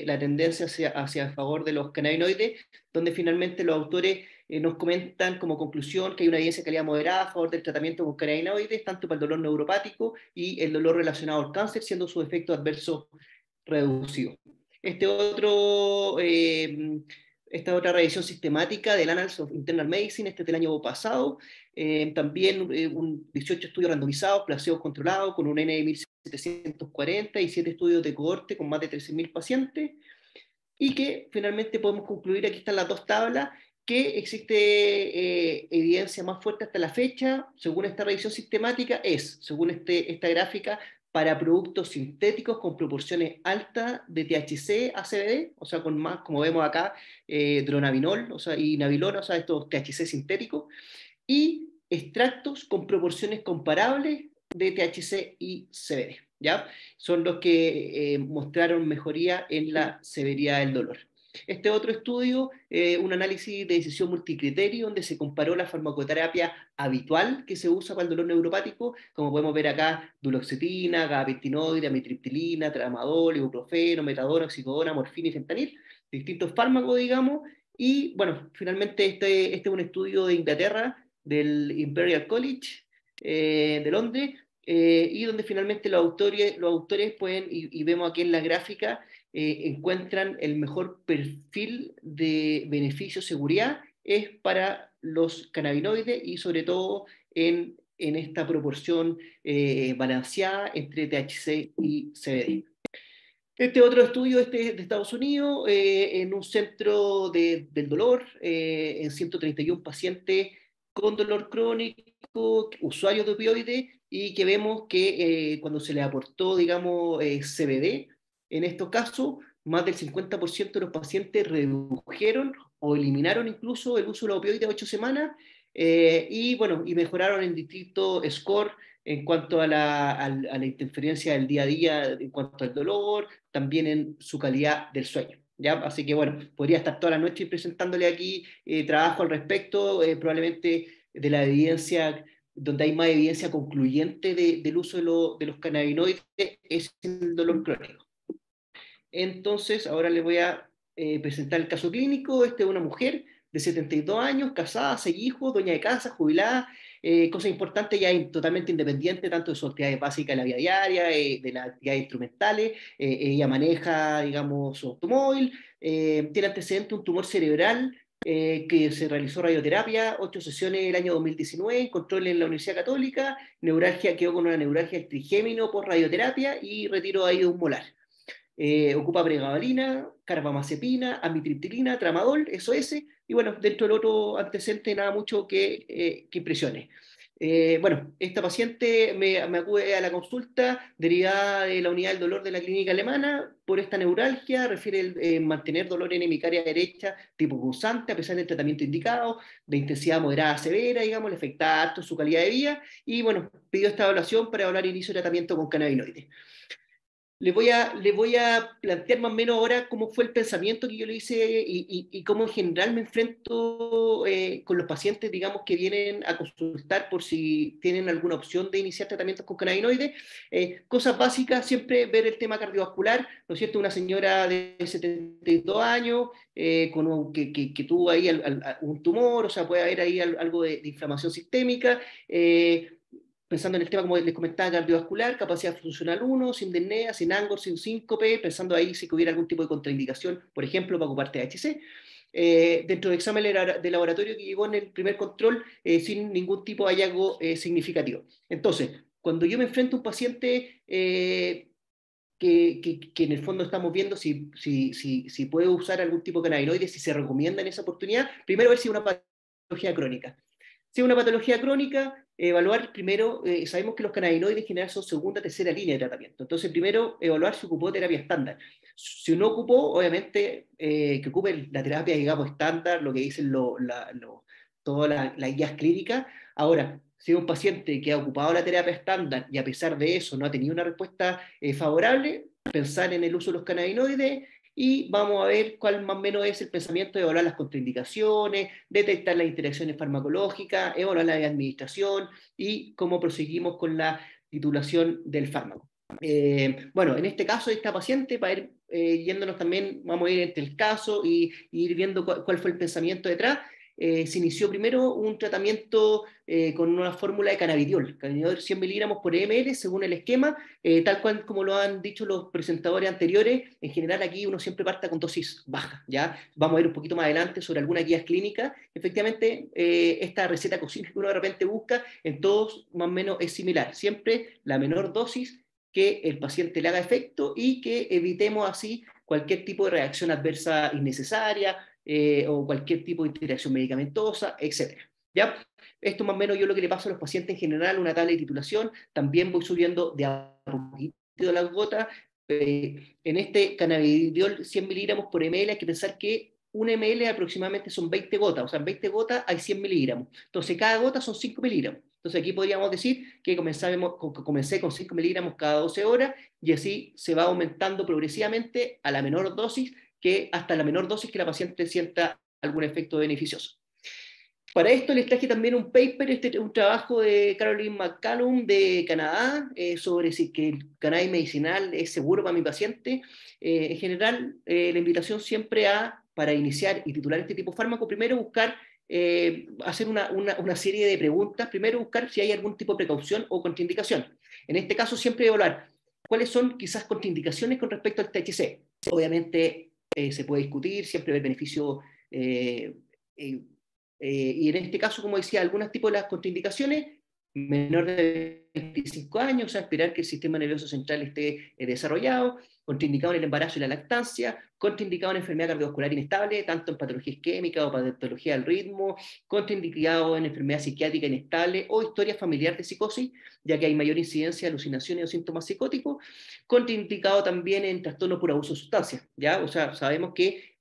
la tendencia hacia favor de los cannabinoides, donde finalmente los autores nos comentan como conclusión que hay una evidencia de calidad moderada a favor del tratamiento con cannabinoides, tanto para el dolor neuropático y el dolor relacionado al cáncer, siendo su efecto adverso reducido. Este otro esta otra revisión sistemática del Annals of Internal Medicine, este es del año pasado, también 18 estudios randomizados, placebos controlados, con un N de 1740 y 7 estudios de cohorte con más de 13.000 pacientes, y que finalmente podemos concluir, aquí están las dos tablas, que existe evidencia más fuerte hasta la fecha, según esta revisión sistemática, según esta gráfica, para productos sintéticos con proporciones altas de THC a CBD, o sea, con más, como vemos acá, dronabinol, o sea, y nabilona, o sea, estos THC sintéticos, y extractos con proporciones comparables de THC y CBD, ¿ya? Son los que mostraron mejoría en la severidad del dolor. Este otro estudio, un análisis de decisión multicriterio, donde se comparó la farmacoterapia habitual que se usa para el dolor neuropático, como podemos ver acá, duloxetina, gabapentinoide, amitriptilina, tramadol, ibuprofeno, metadona, oxicodona, morfina y fentanil, distintos fármacos, digamos, y bueno, finalmente este es un estudio de Inglaterra, del Imperial College de Londres, y donde finalmente los autores pueden, y vemos aquí en la gráfica, encuentran el mejor perfil de beneficio-seguridad es para los cannabinoides y sobre todo en esta proporción balanceada entre THC y CBD. Este otro estudio es de Estados Unidos, en un centro del dolor, en 131 pacientes con dolor crónico, usuarios de opioides, y que vemos que cuando se les aportó, digamos, CBD, en estos casos, más del 50% de los pacientes redujeron o eliminaron incluso el uso de los opioides a 8 semanas, y bueno, y mejoraron en distintos scores en cuanto a la interferencia del día a día, en cuanto al dolor, también en su calidad del sueño. ¿Ya? Así que bueno, podría estar toda la noche presentándole aquí trabajo al respecto, probablemente de la evidencia, donde hay más evidencia concluyente del uso de los cannabinoides, es el dolor crónico. Entonces, ahora les voy a presentar el caso clínico. Este es una mujer de 72 años, casada, 6 hijos, dueña de casa, jubilada, cosa importante, ya totalmente independiente tanto de sus actividades básicas de la vida diaria, de las actividades instrumentales. Ella maneja, digamos, su automóvil, tiene antecedente un tumor cerebral, que se realizó radioterapia, 8 sesiones el año 2019, control en la Universidad Católica, neuralgia, quedó con una neuralgia del trigémino por radioterapia y retiro ahí de un molar. Ocupa pregabalina, carbamazepina, amitriptilina, tramadol, SOS, y bueno, dentro del otro antecedente nada mucho que impresione. Bueno, esta paciente me acude a la consulta derivada de la unidad del dolor de la clínica alemana por esta neuralgia, refiere mantener dolor en hemicaria derecha tipo punzante a pesar del tratamiento indicado, de intensidad moderada a severa, digamos, le afecta harto su calidad de vida, y bueno, pidió esta evaluación para evaluar inicio de tratamiento con cannabinoides. Les voy a plantear más o menos ahora cómo fue el pensamiento que yo le hice y cómo en general me enfrento con los pacientes, digamos, que vienen a consultar por si tienen alguna opción de iniciar tratamientos con cannabinoides. Cosas básicas, siempre ver el tema cardiovascular, ¿no es cierto? Una señora de 72 años que tuvo ahí un tumor, o sea, puede haber ahí algo de inflamación sistémica. Pensando en el tema, como les comentaba, cardiovascular, capacidad funcional 1, sin disnea, sin angor, sin síncope, pensando ahí si hubiera algún tipo de contraindicación, por ejemplo, para ocupar THC. Dentro del examen de laboratorio que llegó en el primer control, sin ningún tipo de hallazgo significativo. Entonces, cuando yo me enfrento a un paciente que en el fondo estamos viendo si puede usar algún tipo de cannabinoide, si se recomienda en esa oportunidad, primero ver si es una patología crónica. Si es una patología crónica, evaluar primero, sabemos que los cannabinoides en general son segunda, tercera línea de tratamiento. Entonces, primero, evaluar si ocupó terapia estándar. Si no ocupó, obviamente, que ocupe la terapia, digamos, estándar, lo que dicen todas las guías clínicas. Ahora, si es un paciente que ha ocupado la terapia estándar y a pesar de eso no ha tenido una respuesta favorable, pensar en el uso de los cannabinoides, y vamos a ver cuál más o menos es el pensamiento de evaluar las contraindicaciones, detectar las interacciones farmacológicas, evaluar la administración y cómo proseguimos con la titulación del fármaco. Bueno, en este caso, esta paciente, para ir yéndonos también, vamos a ir entre el caso y ir viendo cuál fue el pensamiento detrás. se inició primero un tratamiento con una fórmula de cannabidiol 100 miligramos por ml según el esquema, tal cual como lo han dicho los presentadores anteriores. En general aquí uno siempre parte con dosis baja, ¿ya? Vamos a ver un poquito más adelante sobre algunas guías clínicas. Efectivamente, esta receta cocina que uno de repente busca, en todos más o menos es similar, siempre la menor dosis que el paciente le haga efecto y que evitemos así cualquier tipo de reacción adversa innecesaria, o cualquier tipo de interacción medicamentosa, etc. ¿Ya? Esto más o menos yo lo que le paso a los pacientes en general, una tabla de titulación, también voy subiendo de a poquito las gotas. En este cannabidiol 100 miligramos por ml hay que pensar que un ml aproximadamente son 20 gotas, o sea, en 20 gotas hay 100 miligramos. Entonces, cada gota son 5 miligramos. Entonces, aquí podríamos decir que comencé con 5 miligramos cada 12 horas y así se va aumentando progresivamente a la menor dosis, que hasta la menor dosis que la paciente sienta algún efecto beneficioso. Para esto les traje también un paper, un trabajo de Caroline McCallum de Canadá, sobre si que el cannabis medicinal es seguro para mi paciente. En general, la invitación siempre para iniciar y titular este tipo de fármaco, primero buscar, hacer una serie de preguntas, primero buscar si hay algún tipo de precaución o contraindicación. En este caso siempre evaluar cuáles son quizás contraindicaciones con respecto al THC. Obviamente se puede discutir, siempre ver beneficio, y en este caso, como decía, algunos tipos de las contraindicaciones, menor de 25 años, o sea, esperar que el sistema nervioso central esté desarrollado, contraindicado en el embarazo y la lactancia, contraindicado en enfermedad cardiovascular inestable, tanto en patología isquémica o patología del ritmo, contraindicado en enfermedad psiquiátrica inestable o historia familiar de psicosis, ya que hay mayor incidencia de alucinaciones o síntomas psicóticos, contraindicado también en trastornos por abuso de sustancias, ¿ya? O sea, sabemos que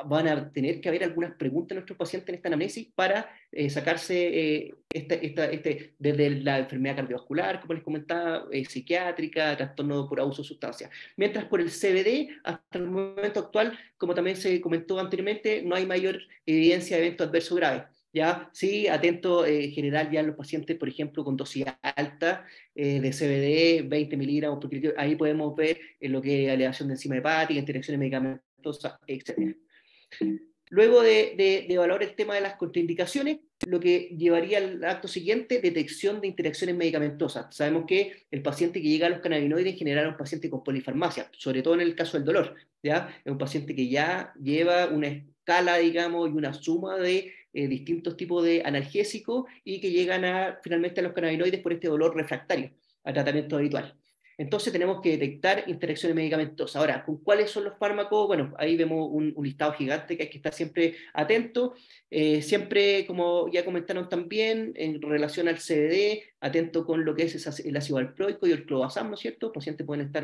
van a tener que haber algunas preguntas a nuestros pacientes en esta anamnesis para sacarse desde la enfermedad cardiovascular, como les comentaba, psiquiátrica, trastorno por abuso de sustancias. Mientras por el CBD, hasta el momento actual, como también se comentó anteriormente, no hay mayor evidencia de eventos adversos graves. Ya, sí, atento en general ya en los pacientes, por ejemplo, con dosis alta de CBD, 20 miligramos, porque ahí podemos ver lo que es elevación de enzima hepática, interacciones medicamentosas, etc. Luego de evaluar el tema de las contraindicaciones, lo que llevaría al acto siguiente, detección de interacciones medicamentosas. Sabemos que el paciente que llega a los cannabinoides en general es un paciente con polifarmacia, sobre todo en el caso del dolor, ¿ya? Es un paciente que ya lleva una escala, digamos, y una suma de distintos tipos de analgésicos y que llegan finalmente a los cannabinoides por este dolor refractario al tratamiento habitual. Entonces tenemos que detectar interacciones medicamentosas. Ahora, ¿con cuáles son los fármacos? Bueno, ahí vemos un listado gigante que hay que estar siempre atento. Siempre, como ya comentaron también, en relación al CBD, atento con lo que es el ácido valproico y el clobazam, ¿no es cierto? Los pacientes pueden estar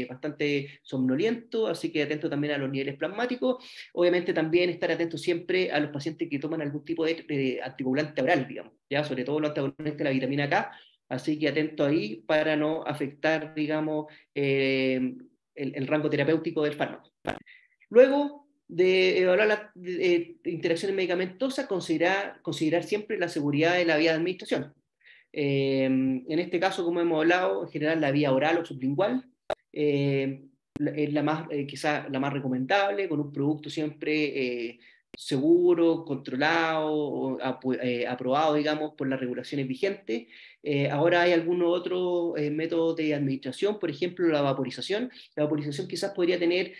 bastante somnolientos, así que atento también a los niveles plasmáticos. Obviamente también estar atento siempre a los pacientes que toman algún tipo de anticoagulante oral, digamos, ya sobre todo los antagonistas de la vitamina K. Así que atento ahí para no afectar, digamos, el rango terapéutico del fármaco. Luego de evaluar las interacciones medicamentosas, considerar siempre la seguridad de la vía de administración. En este caso, como hemos hablado, en general la vía oral o sublingual es quizá la más recomendable, con un producto siempre seguro, controlado, aprobado, digamos, por las regulaciones vigentes. Ahora hay algunos otros métodos de administración, por ejemplo, la vaporización. La vaporización quizás podría tener,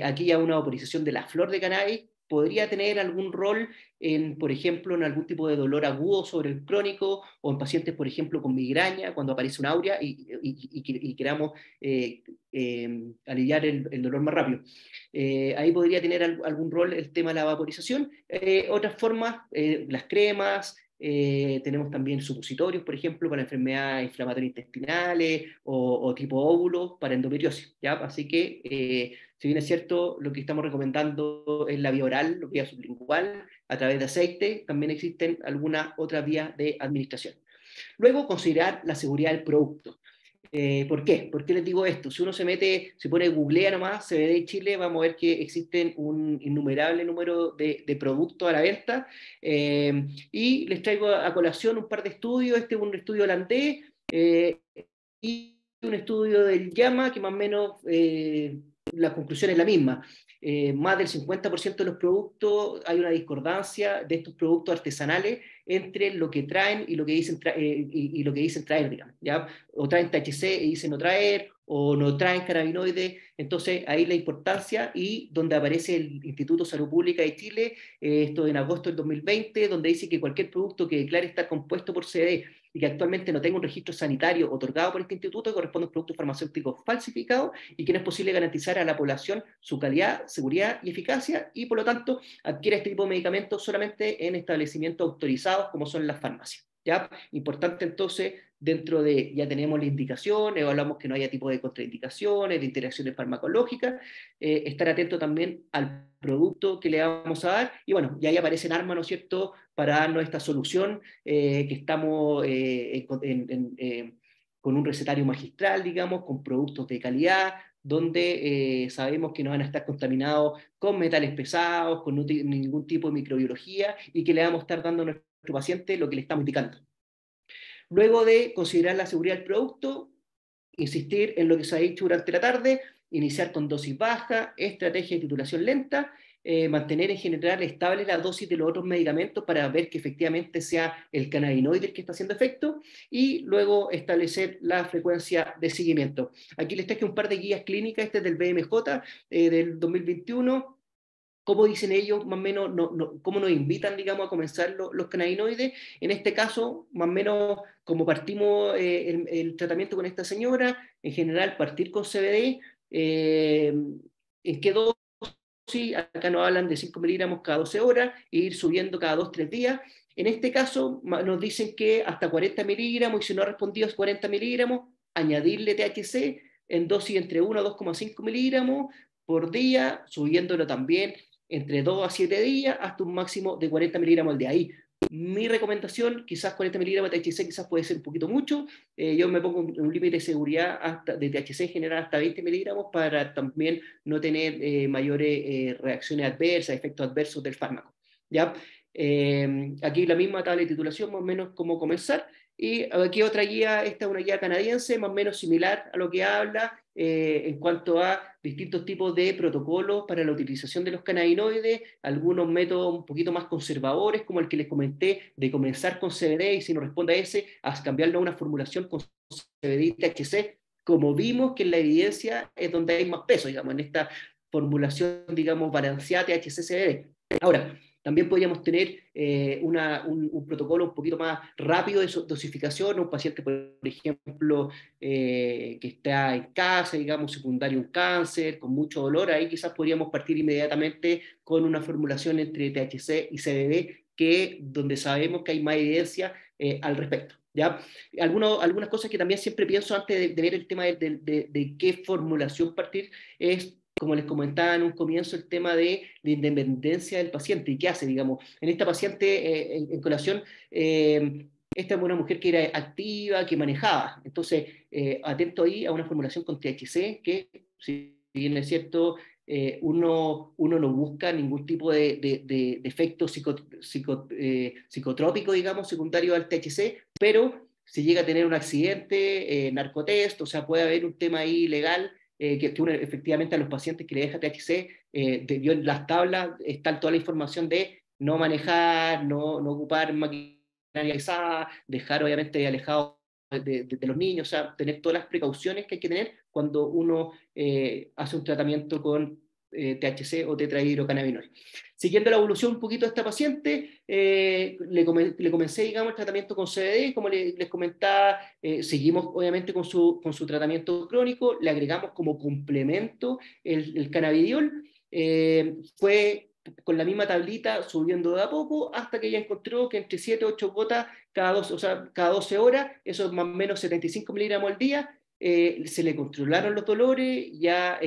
aquí ya una vaporización de la flor de cannabis, podría tener algún rol por ejemplo, en algún tipo de dolor agudo sobre el crónico, o en pacientes, por ejemplo, con migraña, cuando aparece un aurea y queramos aliviar el dolor más rápido. Ahí podría tener algún rol el tema de la vaporización. Otras formas, las cremas, tenemos también supositorios, por ejemplo, para enfermedades inflamatorias intestinales o tipo óvulos para endometriosis, ¿ya? Así que, si bien es cierto, lo que estamos recomendando es la vía oral, la vía sublingual, a través de aceite, también existen algunas otras vías de administración. Luego, considerar la seguridad del producto. ¿Por qué? ¿Por qué les digo esto? Si uno se pone googlea nomás, CBD Chile, vamos a ver que existen un innumerable número de productos a la venta, y les traigo a colación un par de estudios. Este es un estudio holandés y un estudio del JAMA, que más o menos la conclusión es la misma. más del 50% de los productos hay una discordancia de estos productos artesanales entre lo que traen y lo que dicen, y lo que dicen traer, digamos, ¿ya? O traen THC y dicen no traer, o no traen cannabinoides. Entonces ahí la importancia, y donde aparece el Instituto de Salud Pública de Chile, esto en agosto del 2020, donde dice que cualquier producto que declare estar compuesto por CBD y que actualmente no tenga un registro sanitario otorgado por este instituto, corresponde a un producto farmacéutico falsificado y que no es posible garantizar a la población su calidad, seguridad y eficacia, y por lo tanto adquiere este tipo de medicamentos solamente en establecimientos autorizados como son las farmacias. ¿Ya? Importante entonces, dentro de, ya tenemos la indicación, evaluamos que no haya tipo de contraindicaciones, de interacciones farmacológicas, estar atento también al producto que le vamos a dar, y bueno, ya ahí aparecen armas, ¿no es cierto?, para darnos esta solución, que estamos con un recetario magistral, digamos, con productos de calidad, donde sabemos que no van a estar contaminados con metales pesados, con ningún tipo de microbiología, y que le vamos a estar dando a nuestro paciente lo que le estamos indicando. Luego de considerar la seguridad del producto, insistir en lo que se ha dicho durante la tarde, iniciar con dosis baja, estrategia de titulación lenta, mantener en general estable la dosis de los otros medicamentos para ver que efectivamente sea el cannabinoide el que está haciendo efecto, y luego establecer la frecuencia de seguimiento. Aquí les traje un par de guías clínicas, este es del BMJ del 2021, cómo dicen ellos, más o menos, cómo nos invitan, digamos, a comenzar los cannabinoides. En este caso, más o menos, como partimos el tratamiento con esta señora, en general, partir con CBD, ¿en qué dosis? Acá nos hablan de 5 miligramos cada 12 horas, e ir subiendo cada 2-3 días. En este caso, nos dicen que hasta 40 miligramos, y si no ha respondido a 40 miligramos, añadirle THC en dosis entre 1 a 2,5 miligramos por día, subiéndolo también entre 2 a 7 días, hasta un máximo de 40 miligramos al día. Ahí, mi recomendación, quizás 40 miligramos de THC quizás puede ser un poquito mucho, yo me pongo un límite de seguridad de THC general hasta 20 miligramos para también no tener mayores reacciones adversas, efectos adversos del fármaco. ¿Ya? Aquí la misma tabla de titulación, más o menos cómo comenzar. Y aquí otra guía, esta es una guía canadiense, más o menos similar a lo que habla en cuanto a distintos tipos de protocolos para la utilización de los cannabinoides, algunos métodos un poquito más conservadores, como el que les comenté, de comenzar con CBD, y si no responde a ese, a cambiarlo a una formulación con CBD y THC, como vimos que en la evidencia es donde hay más peso, digamos, en esta formulación, digamos, balanceada THC-CBD. Ahora, también podríamos tener un protocolo un poquito más rápido de dosificación, un paciente, por ejemplo, que está en casa, digamos, secundario a un cáncer, con mucho dolor. Ahí quizás podríamos partir inmediatamente con una formulación entre THC y CBD, donde sabemos que hay más evidencia al respecto. ¿Ya? Algunas cosas que también siempre pienso antes de ver el tema de qué formulación partir es, como les comentaba en un comienzo, el tema de la independencia del paciente y qué hace, digamos. En esta paciente, en colación, esta es una mujer que era activa, que manejaba. Entonces, atento ahí a una formulación con THC, que, si bien es cierto, uno no busca ningún tipo de efecto psicotrópico, digamos, secundario al THC, pero si llega a tener un accidente, narcotest, o sea, puede haber un tema ahí legal, que uno efectivamente a los pacientes que le deja THC, yo en las tablas está toda la información de no manejar, no ocupar maquinaria pesada, dejar obviamente alejado de los niños, o sea, tener todas las precauciones que hay que tener cuando uno hace un tratamiento con THC o tetrahidrocannabinol. Siguiendo la evolución un poquito de esta paciente, le comencé, digamos, el tratamiento con CBD, como les comentaba, seguimos obviamente con su tratamiento crónico, le agregamos como complemento el cannabidiol, fue con la misma tablita subiendo de a poco hasta que ella encontró que entre 7 y 8 gotas cada 12 horas, eso es más o menos 75 miligramos al día. Se le controlaron los dolores, ya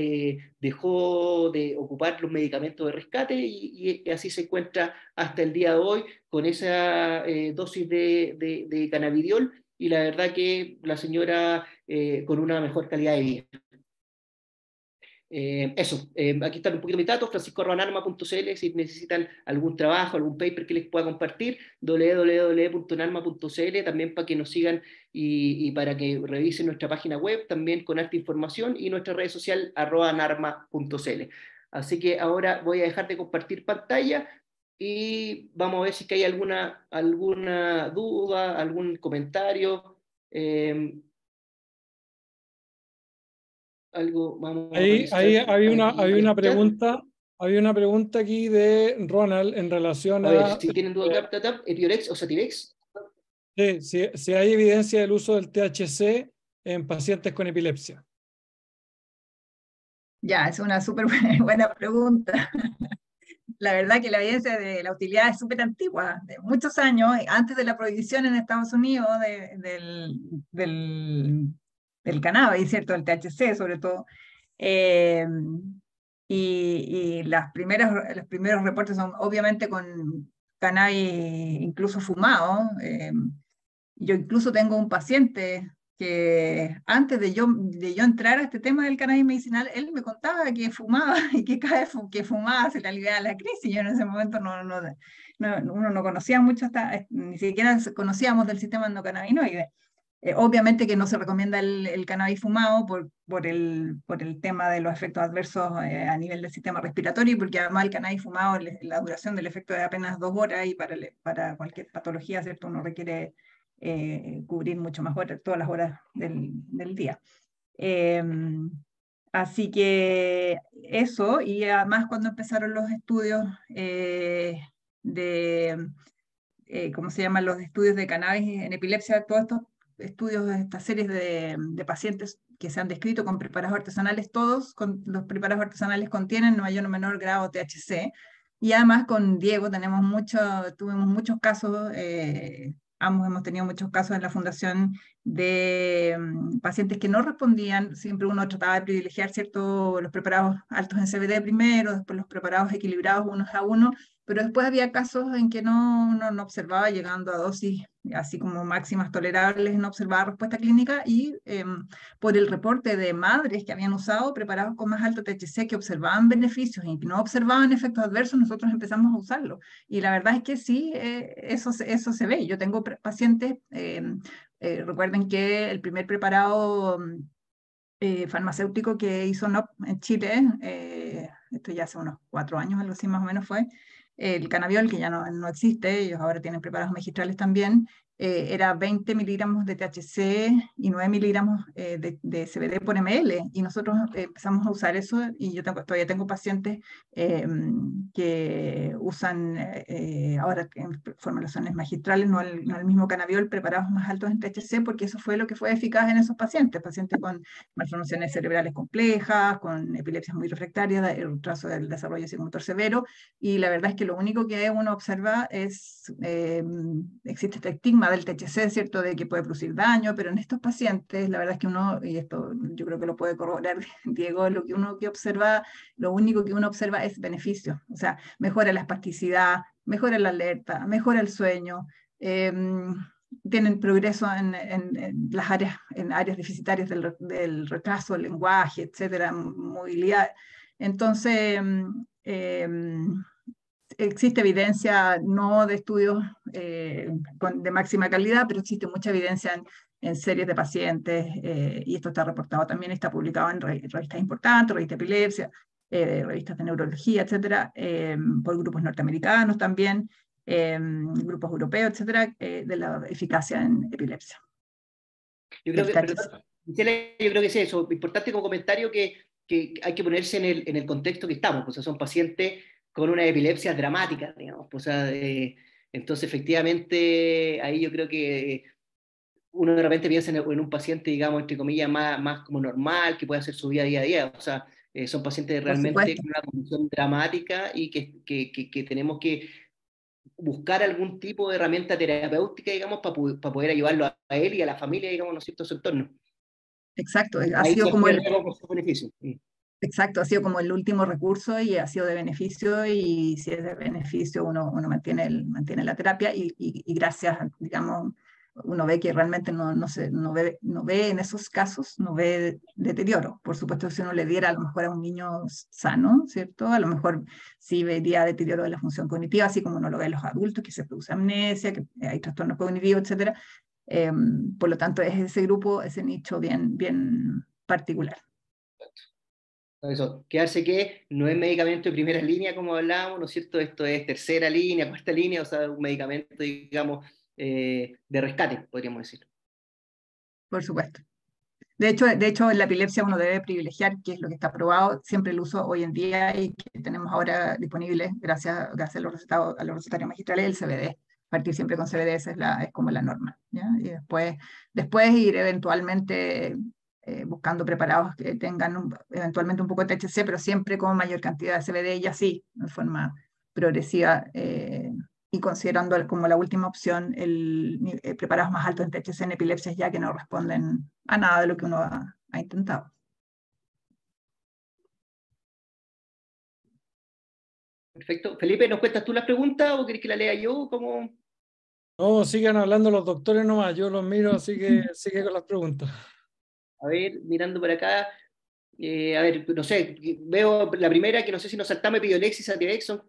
dejó de ocupar los medicamentos de rescate, y así se encuentra hasta el día de hoy con esa dosis de cannabidiol, y la verdad que la señora con una mejor calidad de vida. Eso, aquí están un poquito mis datos, francisco@narma.cl, si necesitan algún trabajo, algún paper que les pueda compartir, www.narma.cl, también para que nos sigan y para que revisen nuestra página web, también con harta información, y nuestra red social @narma.cl. Así que ahora voy a dejar de compartir pantalla y vamos a ver si es que hay alguna duda, algún comentario. Algo, vamos a revisar Había aquí una el chat. había una pregunta aquí de Ronald en relación A ver, a si tienen duda, Epiorex o Sativex. si hay evidencia del uso del THC en pacientes con epilepsia. Ya, es una súper buena pregunta. La verdad que la evidencia de la utilidad es súper antigua, de muchos años, antes de la prohibición en Estados Unidos del cannabis, ¿cierto? Del THC sobre todo. Eh, y los primeros reportes son obviamente con cannabis incluso fumado. Yo incluso tengo un paciente que antes de yo entrar a este tema del cannabis medicinal, él me contaba que fumaba y que cada vez que fumaba se le aliviaba la crisis. Yo en ese momento uno no conocía mucho, ni siquiera conocíamos del sistema endocannabinoide. Obviamente que no se recomienda el cannabis fumado por el tema de los efectos adversos a nivel del sistema respiratorio, porque además el cannabis fumado, la duración del efecto es apenas 2 horas y para cualquier patología, ¿cierto? Uno requiere cubrir mucho más horas, todas las horas del día. Así que eso, y además cuando empezaron los estudios ¿cómo se llaman? Los estudios de cannabis en epilepsia, todos estos estudios, estas series de pacientes que se han descrito con preparados artesanales, los preparados artesanales contienen en mayor o menor grado THC, y además con Diego tuvimos muchos casos, ambos hemos tenido muchos casos en la fundación de pacientes que no respondían. Siempre uno trataba de privilegiar, ¿cierto?, los preparados altos en CBD primero, después los preparados equilibrados unos a uno, pero después había casos en que no observaba, llegando a dosis así como máximas tolerables, no observaba respuesta clínica, y por el reporte de madres que habían usado preparados con más alto THC que observaban beneficios y que no observaban efectos adversos, nosotros empezamos a usarlo. Y la verdad es que sí, eso se ve. Yo tengo pacientes, recuerden que el primer preparado farmacéutico que hizo NOP en Chile, esto ya hace unos 4 años, algo así más o menos fue, el cannabiol, que ya no existe, ellos ahora tienen preparados magistrales también, era 20 miligramos de THC y 9 miligramos de CBD por ml, y nosotros empezamos a usar eso, y yo todavía tengo pacientes que usan ahora en formulaciones magistrales, no el mismo cannabiol, preparados más altos en THC, porque eso fue lo que fue eficaz en esos pacientes con malformaciones cerebrales complejas, con epilepsias muy refractarias, el retraso del desarrollo psicomotor severo, y la verdad es que lo único que uno observa es, existe este estigma del THC, ¿cierto?, de que puede producir daño, pero en estos pacientes, la verdad es que uno, y esto yo creo que lo puede corroborar Diego, lo único que uno observa es beneficio, o sea, mejora la espasticidad, mejora la alerta, mejora el sueño, tienen progreso en áreas deficitarias del retraso, el lenguaje, etcétera, movilidad. Entonces, existe evidencia, no de estudios de máxima calidad, pero existe mucha evidencia en series de pacientes, y esto está reportado también, está publicado en revistas importantes, revistas de epilepsia, revistas de neurología, etcétera, por grupos norteamericanos también, grupos europeos, etcétera, de la eficacia en epilepsia. Yo creo que es eso, importante como comentario que hay que ponerse en el contexto que estamos, o sea, son pacientes con una epilepsia dramática, digamos, o sea, entonces efectivamente ahí yo creo que uno de repente piensa en un paciente, digamos, entre comillas, más como normal, que puede hacer su vida día a día, o sea, son pacientes realmente con una condición dramática y que tenemos que buscar algún tipo de herramienta terapéutica, digamos, para poder ayudarlo a él y a la familia, digamos, ¿no es cierto?, su entorno. Exacto, ha sido como beneficio. Exacto, ha sido como el último recurso y ha sido de beneficio, y si es de beneficio uno mantiene la terapia, y gracias, digamos, uno ve que realmente no ve en esos casos, no ve deterioro. Por supuesto, si uno le diera a lo mejor a un niño sano, ¿cierto? A lo mejor sí vería deterioro de la función cognitiva, así como uno lo ve en los adultos, que se produce amnesia, que hay trastornos cognitivos, etc. Por lo tanto, es ese grupo, ese nicho bien particular. Eso, quedarse que no es medicamento de primera línea, como hablábamos, ¿no es cierto? Esto es tercera línea, cuarta línea, o sea, un medicamento, digamos, de rescate, podríamos decir. Por supuesto. De hecho, en la epilepsia uno debe privilegiar, que es lo que está aprobado, siempre el uso hoy en día y que tenemos ahora disponible gracias a los recetarios magistrales, el CBD. Partir siempre con CBD, esa es como la norma, ¿ya? Y después ir eventualmente buscando preparados que tengan eventualmente un poco de THC, pero siempre con mayor cantidad de CBD y así, de forma progresiva, y considerando como la última opción preparados más altos en THC en epilepsias ya que no responden a nada de lo que uno ha intentado. Perfecto. Felipe, ¿nos cuentas tú las preguntas o querés que la lea yo? ¿Cómo? No, sigan hablando los doctores nomás, yo los miro, así que sigue con las preguntas. A ver, mirando por acá. A ver, no sé, veo la primera que no sé si nos saltamos Epidiolex y Sativex, son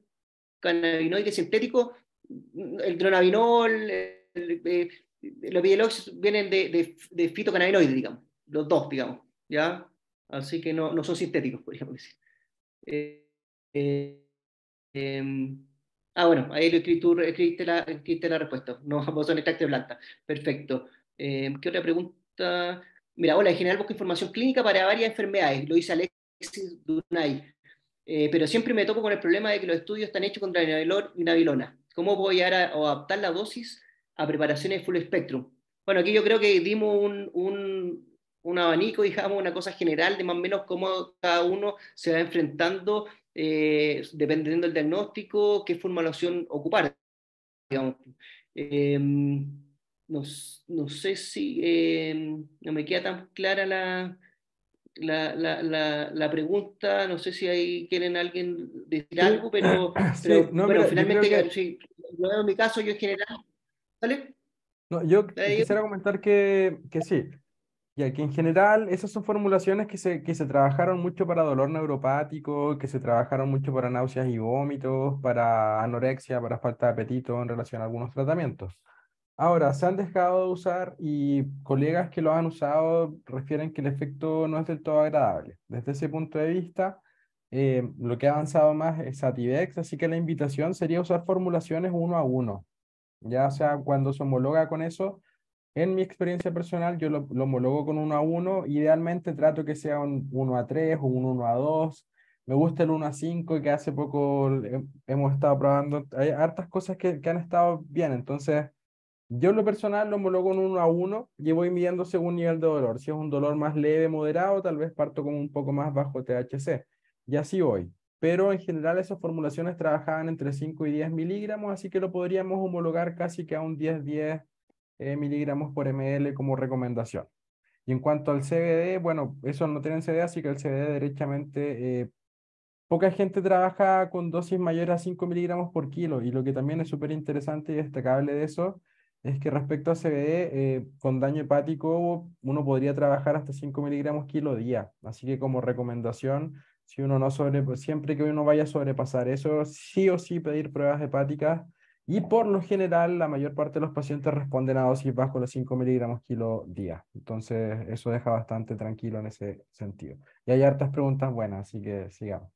cannabinoides sintéticos. El dronabinol, los Epidiolex vienen de fitocannabinoides, digamos, los dos, digamos, ¿ya? Así que no son sintéticos, podríamos decir. Eh, eh, bueno, ahí escribiste la respuesta, no son extractos de planta. Perfecto. ¿Qué otra pregunta? Mira, hola, en general busco información clínica para varias enfermedades, lo dice Alexis Dunay, pero siempre me topo con el problema de que los estudios están hechos con dronabinol y nabilona. ¿Cómo puedo llegar o adaptar la dosis a preparaciones full spectrum? Bueno, aquí yo creo que dimos un abanico, digamos, una cosa general de más o menos cómo cada uno se va enfrentando dependiendo del diagnóstico, qué formulación ocupar, digamos. No sé si no me queda tan clara la pregunta, no sé si ahí quieren alguien decir algo, Sí, no, bueno, mira, yo creo finalmente, que sí, en mi caso, yo en general, ¿vale? no, yo ¿Vale? quisiera comentar que sí, ya que en general esas son formulaciones que se trabajaron mucho para dolor neuropático, que se trabajaron mucho para náuseas y vómitos, para anorexia, para falta de apetito en relación a algunos tratamientos. Ahora, se han dejado de usar y colegas que lo han usado refieren que el efecto no es del todo agradable. Desde ese punto de vista, lo que ha avanzado más es Sativex, así que la invitación sería usar formulaciones uno a uno. Ya sea cuando se homologa con eso, en mi experiencia personal, yo lo homologo con 1 a 1. Idealmente trato que sea un 1 a 3 o un 1 a 2. Me gusta el 1 a 5 que hace poco hemos estado probando. Hay hartas cosas que han estado bien. Entonces, yo en lo personal lo homologo en 1 a 1 y voy midiendo según nivel de dolor. Si es un dolor más leve, moderado, tal vez parto con un poco más bajo THC. Y así voy. Pero en general esas formulaciones trabajaban entre 5 y 10 miligramos, así que lo podríamos homologar casi que a un 10 miligramos por ml como recomendación. Y en cuanto al CBD, bueno, eso no tienen CBD, así que el CBD derechamente, poca gente trabaja con dosis mayores a 5 miligramos por kilo. Y lo que también es súper interesante y destacable de eso es que respecto a CBD, con daño hepático, uno podría trabajar hasta 5 miligramos kilo día. Así que como recomendación, si uno no siempre que uno vaya a sobrepasar eso, sí o sí pedir pruebas hepáticas y por lo general, la mayor parte de los pacientes responden a dosis bajo los 5 miligramos kilo día. Entonces, eso deja bastante tranquilo en ese sentido. Y hay hartas preguntas buenas, así que sigamos.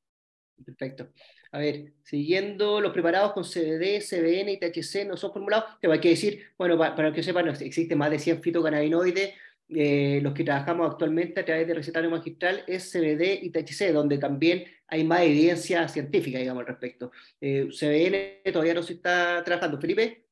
Perfecto. A ver, siguiendo, los preparados con CBD, CBN y THC no son formulados. Te hay que decir, bueno, para que sepan, existen más de 100 fitocannabinoides. Los que trabajamos actualmente a través de recetario magistral es CBD y THC, donde también hay más evidencia científica, digamos, al respecto. CBN todavía no se está trabajando. Felipe.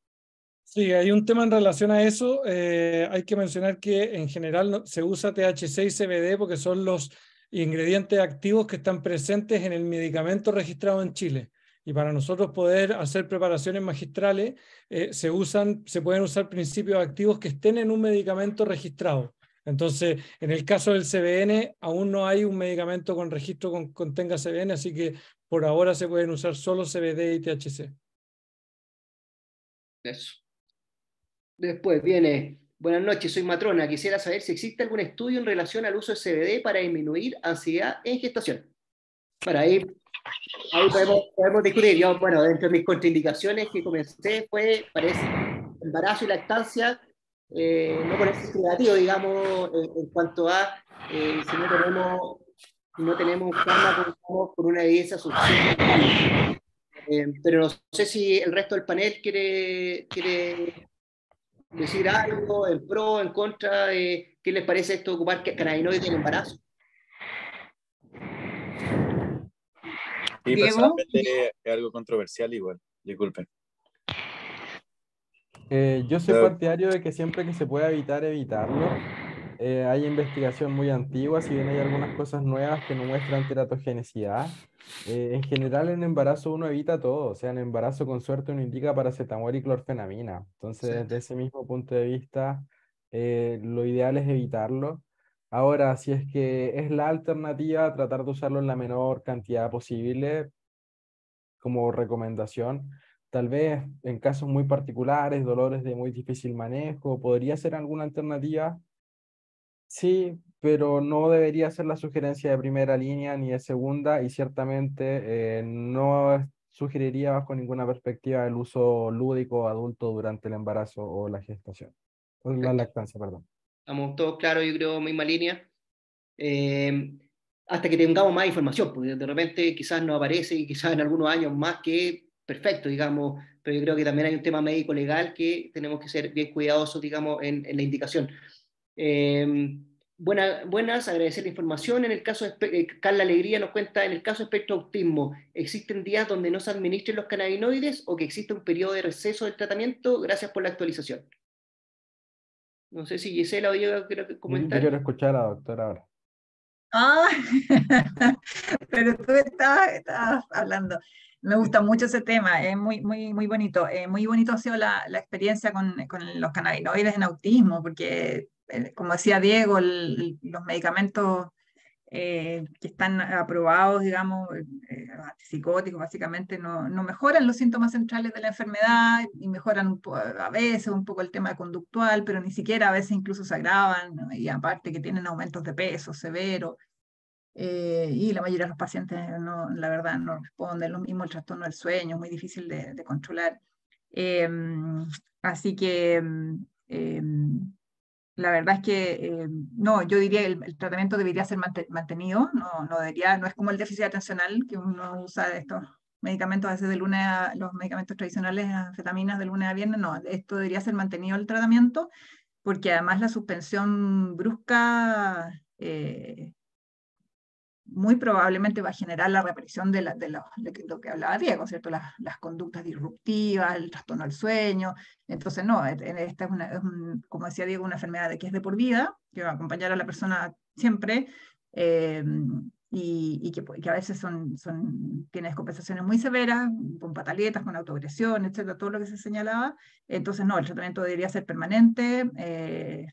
Sí, hay un tema en relación a eso. Hay que mencionar que en general se usa THC y CBD porque son los ingredientes activos que están presentes en el medicamento registrado en Chile. Y para nosotros poder hacer preparaciones magistrales, se pueden usar principios activos que estén en un medicamento registrado. Entonces, en el caso del CBN, aún no hay un medicamento con registro que contenga CBN, así que por ahora se pueden usar solo CBD y THC. Eso. Después viene, buenas noches, soy matrona. Quisiera saber si existe algún estudio en relación al uso de CBD para disminuir ansiedad en gestación. Para ahí podemos discutir. Yo, bueno, dentro de mis contraindicaciones que comencé fue, parece, embarazo y lactancia, no con ese negativo, digamos, en cuanto a si no tenemos y no tenemos un fármaco por una evidencia suficiente. Pero no sé si el resto del panel quiere decir algo en pro, en contra, ¿qué les parece esto de ocupar cannabinoides en el embarazo? Y Diego. personalmente es algo controversial igual, disculpen. Yo soy partidario de que siempre que se pueda evitar, evitarlo. Hay investigación muy antigua, si bien hay algunas cosas nuevas que no muestran teratogenicidad. En general en embarazo uno evita todo, o sea, en embarazo con suerte uno indica paracetamol y clorfenamina. Entonces, desde ese mismo punto de vista, lo ideal es evitarlo. Ahora, si es que es la alternativa, tratar de usarlo en la menor cantidad posible como recomendación. Tal vez en casos muy particulares, dolores de muy difícil manejo, podría ser alguna alternativa. Sí, pero no debería ser la sugerencia de primera línea ni de segunda y ciertamente no sugeriría bajo ninguna perspectiva el uso lúdico adulto durante el embarazo o la gestación, o la Perfecto. lactancia, perdón. Estamos todos claros, yo creo, misma línea. Hasta que tengamos más información, porque de repente quizás no aparece y quizás en algunos años más que perfecto, digamos, pero yo creo que también hay un tema médico-legal que tenemos que ser bien cuidadosos, digamos, en la indicación. Buenas, agradecer la información. En el caso de Carla Alegría nos cuenta, en el caso de espectro autismo, ¿existen días donde no se administren los cannabinoides o que existe un periodo de receso del tratamiento? Gracias por la actualización. No sé si Gisela o Diego quiero Yo comentar. quiero escuchar a la doctora ahora. Ah, pero tú estabas hablando. Me gusta mucho ese tema, es muy bonito. Muy bonito ha sido la experiencia con los cannabinoides en autismo, porque, como decía Diego, los medicamentos que están aprobados, digamos, antipsicóticos, básicamente no mejoran los síntomas centrales de la enfermedad y mejoran a veces un poco el tema conductual, pero ni siquiera a veces incluso se agravan, ¿no? Y aparte que tienen aumentos de peso severos. Y la mayoría de los pacientes, no, la verdad, no responden. Lo mismo el trastorno del sueño, es muy difícil de controlar. Eh, Así que la verdad es que no, yo diría que el tratamiento debería ser mantenido, no debería, no es como el déficit atencional que uno usa estos medicamentos a veces de lunes a los medicamentos tradicionales, anfetaminas de lunes a viernes, no, esto debería ser mantenido el tratamiento, porque además la suspensión brusca muy probablemente va a generar la reaparición de lo que hablaba Diego, ¿cierto? Las conductas disruptivas, el trastorno del sueño. Entonces, no, esta como decía Diego, una enfermedad que es de por vida, que va a acompañar a la persona siempre, eh, y que a veces tiene descompensaciones muy severas, con pataletas, con autoagresión, etcétera, todo lo que se señalaba. Entonces, no, el tratamiento debería ser permanente,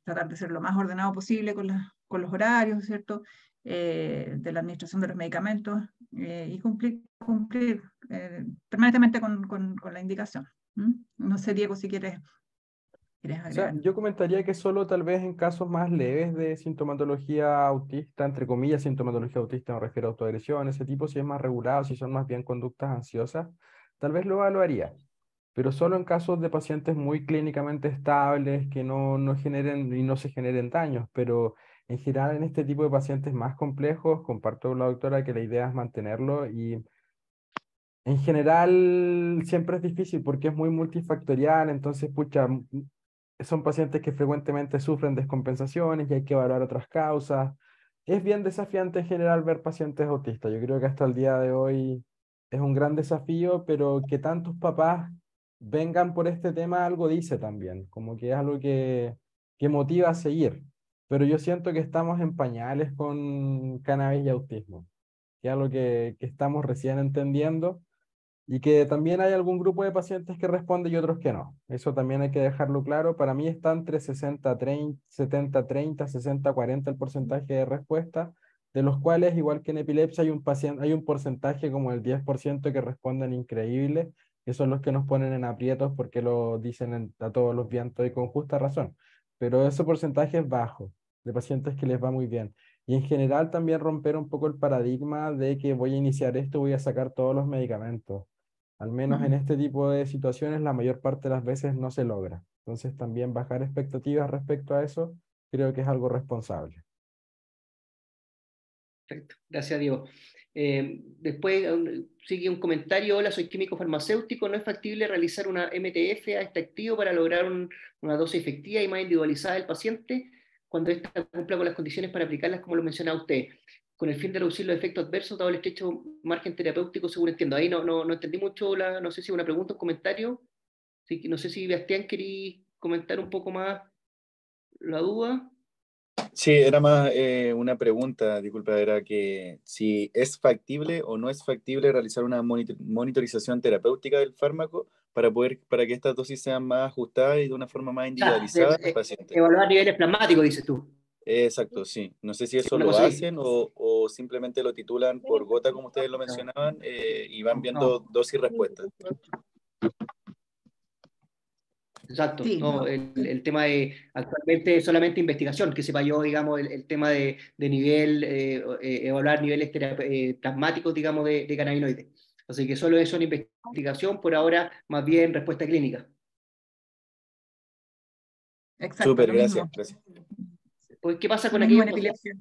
tratar de ser lo más ordenado posible con los horarios, ¿cierto? De la administración de los medicamentos y cumplir permanentemente con la indicación. ¿Mm? No sé, Diego, si quieres O sea, agregar. yo comentaría que solo tal vez en casos más leves de sintomatología autista, entre comillas, sintomatología autista, me refiero a autoagresión, ese tipo, si es más regulado, si son más bien conductas ansiosas, tal vez lo evaluaría, pero solo en casos de pacientes muy clínicamente estables, que no generen y no se generen daños, pero en general en este tipo de pacientes más complejos, comparto con la doctora que la idea es mantenerlo y en general siempre es difícil porque es muy multifactorial, entonces, pucha, son pacientes que frecuentemente sufren descompensaciones y hay que evaluar otras causas. Es bien desafiante en general ver pacientes autistas. Yo creo que hasta el día de hoy es un gran desafío, pero que tantos papás vengan por este tema algo dice también, como que es algo que motiva a seguir. Pero yo siento que estamos en pañales con cannabis y autismo, que es algo que estamos recién entendiendo y que también hay algún grupo de pacientes que responde y otros que no. Eso también hay que dejarlo claro. Para mí está entre 60-30, 70-30, 60-40 el porcentaje de respuesta, de los cuales, igual que en epilepsia, hay un porcentaje como el 10% que responden increíble, que son los que nos ponen en aprietos porque lo dicen a todos los vientos y con justa razón. Pero ese porcentaje es bajo, de pacientes que les va muy bien. Y en general también romper un poco el paradigma de que voy a iniciar esto, voy a sacar todos los medicamentos. Al menos en este tipo de situaciones, la mayor parte de las veces no se logra. Entonces, también bajar expectativas respecto a eso, creo que es algo responsable. Perfecto, gracias Diego. Después sigue un comentario: hola, soy químico farmacéutico, ¿no es factible realizar una MTF a este activo para lograr una dosis efectiva y más individualizada del paciente cuando ésta cumpla con las condiciones para aplicarlas como lo mencionaba usted, con el fin de reducir los efectos adversos dado el estrecho margen terapéutico, según entiendo? Ahí no entendí mucho, no sé si una pregunta o un comentario. Sí, no sé si Bastián quería comentar un poco más la duda. Sí, era más una pregunta, disculpa, era que si es factible o no es factible realizar una monitorización terapéutica del fármaco para que estas dosis sean más ajustadas y de una forma más individualizada al paciente. Evaluar niveles plasmáticos, dices tú. Exacto, sí. No sé si eso Una lo cosa hacen o simplemente lo titulan por gota, como ustedes lo mencionaban, y van viendo dosis y respuesta. Exacto, Sí, no, el tema de actualmente solamente investigación, que sepa yo, digamos, el tema de nivel, evaluar niveles plasmáticos, digamos, de cannabinoides. Así que solo eso en investigación, por ahora, más bien respuesta clínica. exacto, Súper, lo gracias, mismo. gracias. Pues, ¿qué pasa Lo con mismo aquellos en epilepsia.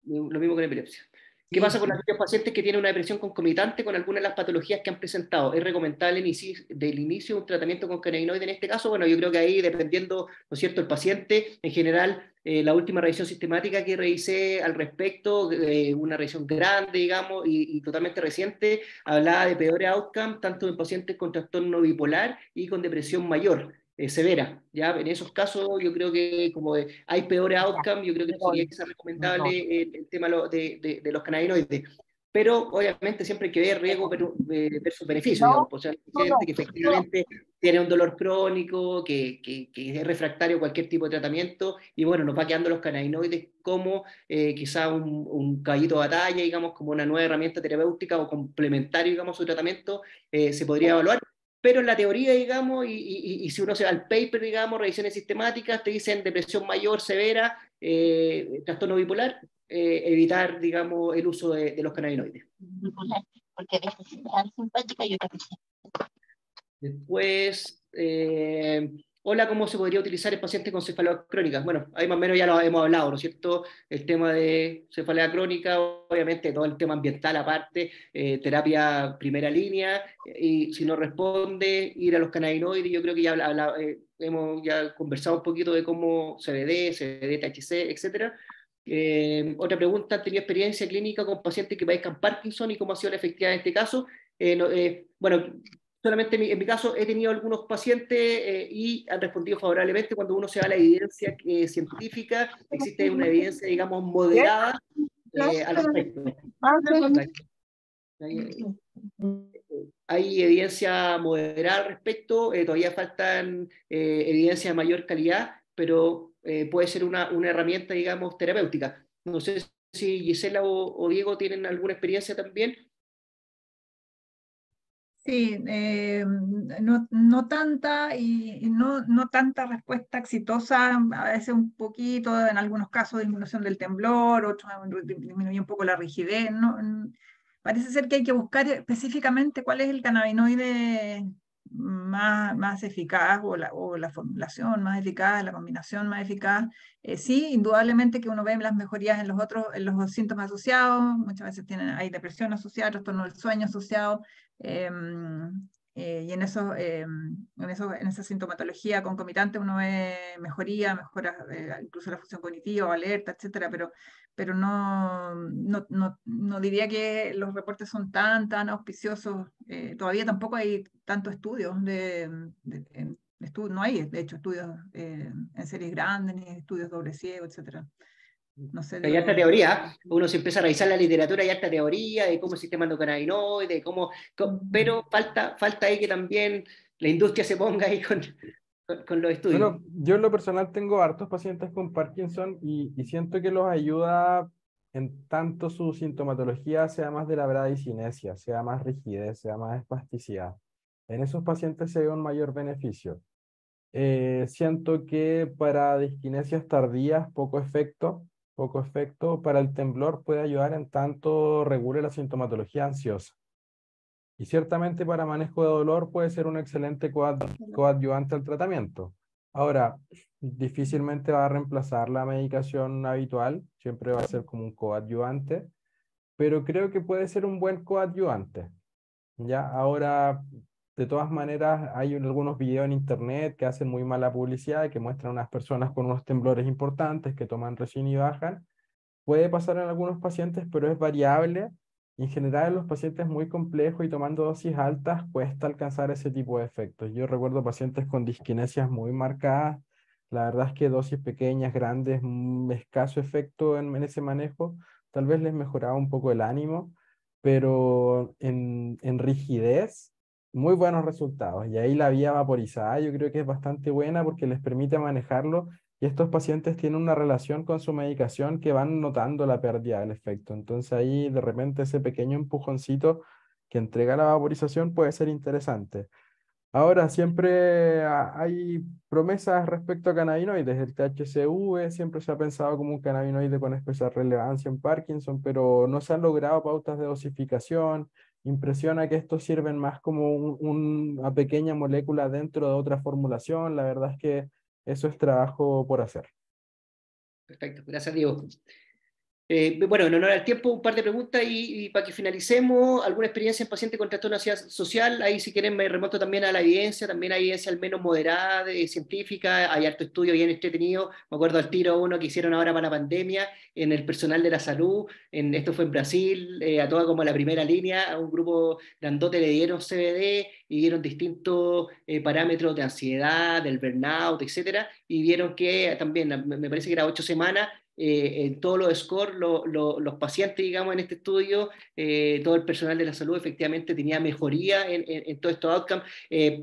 Lo mismo con epilepsia? ¿Qué Sí, pasa con aquellos pacientes que tienen una depresión concomitante con alguna de las patologías que han presentado? ¿Es recomendable del inicio de un tratamiento con cannabinoide en este caso? Bueno, yo creo que ahí, dependiendo, ¿no es cierto?, el paciente, en general, la última revisión sistemática que revisé al respecto, una revisión grande, digamos, y totalmente reciente, hablaba de peores outcomes, tanto en pacientes con trastorno bipolar y con depresión mayor. Severa, ¿ya? En esos casos yo creo que como hay peores outcomes, yo creo que no sería quizás recomendable el tema de los cannabinoides, pero obviamente siempre hay que ver riesgo versus beneficio, digamos, o sea, el paciente que efectivamente tiene un dolor crónico, que es refractario a cualquier tipo de tratamiento, y bueno, nos va quedando los cannabinoides como quizás un caballito de batalla, digamos, como una nueva herramienta terapéutica o complementario, digamos, a su tratamiento, se podría evaluar. Pero en la teoría, digamos, y si uno se va al paper, digamos, revisiones sistemáticas, te dicen depresión mayor, severa, trastorno bipolar, evitar, digamos, el uso de los cannabinoides. Porque es simpática y otra cosa. Después, hola, ¿cómo se podría utilizar en pacientes con cefalea crónica? Bueno, ahí más o menos ya lo hemos hablado, ¿no es cierto? El tema de cefalea crónica, obviamente todo el tema ambiental aparte, terapia primera línea, y si no responde, ir a los cannabinoides. Yo creo que ya hemos ya conversado un poquito de cómo CBD, THC, etc. Otra pregunta: ¿han tenido experiencia clínica con pacientes que padezcan Parkinson y cómo ha sido la efectividad en este caso? Bueno, solamente en mi caso he tenido algunos pacientes y han respondido favorablemente. Cuando uno se va a la evidencia científica, existe una evidencia, digamos, moderada al respecto. Hay evidencia moderada al respecto, todavía faltan evidencias de mayor calidad, pero puede ser una herramienta, digamos, terapéutica. No sé si Gisela o Diego tienen alguna experiencia también. sí, no tanta y no tanta respuesta exitosa, a veces un poquito, en algunos casos disminución del temblor, otros disminuye un poco la rigidez. Parece ser que hay que buscar específicamente cuál es el cannabinoide más eficaz o la formulación más eficaz, la combinación más eficaz. Sí, indudablemente que uno ve las mejorías en los síntomas asociados, muchas veces hay depresión asociada, trastorno del sueño asociado. Y en esa sintomatología concomitante uno ve mejora incluso la función cognitiva, alerta, etcétera, pero no diría que los reportes son tan auspiciosos. Todavía tampoco hay tantos estudios no hay, de hecho, estudios en series grandes, ni estudios doble ciego, etcétera. No sé, Hay harta teoría, uno se empieza a revisar la literatura, hay harta teoría de cómo el sistema endocannabinoide, pero falta ahí que también la industria se ponga ahí con los estudios. Bueno, yo en lo personal tengo hartos pacientes con Parkinson y siento que los ayuda en tanto su sintomatología sea más de la bradicinesia, sea más rigidez, sea más espasticidad. En esos pacientes se ve un mayor beneficio. Siento que para disquinesias tardías poco efecto, para el temblor puede ayudar en tanto regule la sintomatología ansiosa. Y ciertamente para manejo de dolor puede ser un excelente coadyuvante al tratamiento. Ahora, difícilmente va a reemplazar la medicación habitual, siempre va a ser como un coadyuvante. pero creo que puede ser un buen coadyuvante. Ya, ahora, de todas maneras, hay algunos videos en internet que hacen muy mala publicidad, que muestran unas personas con unos temblores importantes que toman resina y bajan. Puede pasar en algunos pacientes, pero es variable. Y en general, en los pacientes muy complejos y tomando dosis altas, cuesta alcanzar ese tipo de efectos. Yo recuerdo pacientes con disquinesias muy marcadas. La verdad es que dosis pequeñas, grandes, escaso efecto en ese manejo. Tal vez les mejoraba un poco el ánimo, pero en rigidez, muy buenos resultados. Y ahí la vía vaporizada yo creo que es bastante buena porque les permite manejarlo y estos pacientes tienen una relación con su medicación que van notando la pérdida del efecto. Entonces ahí de repente ese pequeño empujoncito que entrega la vaporización puede ser interesante. Ahora, siempre hay promesas respecto a cannabinoides. El THCV siempre se ha pensado como un cannabinoide con especial relevancia en Parkinson, pero no se han logrado pautas de dosificación. Impresiona que estos sirven más como una pequeña molécula dentro de otra formulación. La verdad es que eso es trabajo por hacer. Perfecto, gracias Diego. Bueno, en honor al tiempo, un par de preguntas y para que finalicemos, ¿alguna experiencia en paciente con trastorno de ansiedad social? Ahí si quieren me remonto también a la evidencia, también hay evidencia al menos moderada, científica, hay harto estudio bien entretenido, me acuerdo al tiro uno que hicieron ahora para la pandemia en el personal de la salud, esto fue en Brasil, a toda como la primera línea, a un grupo grandote le dieron CBD y vieron distintos parámetros de ansiedad, del burnout, etcétera, y vieron que también, me parece que era 8 semanas, en todos los scores, los pacientes, digamos, en este estudio, todo el personal de la salud efectivamente tenía mejoría en todos estos outcomes.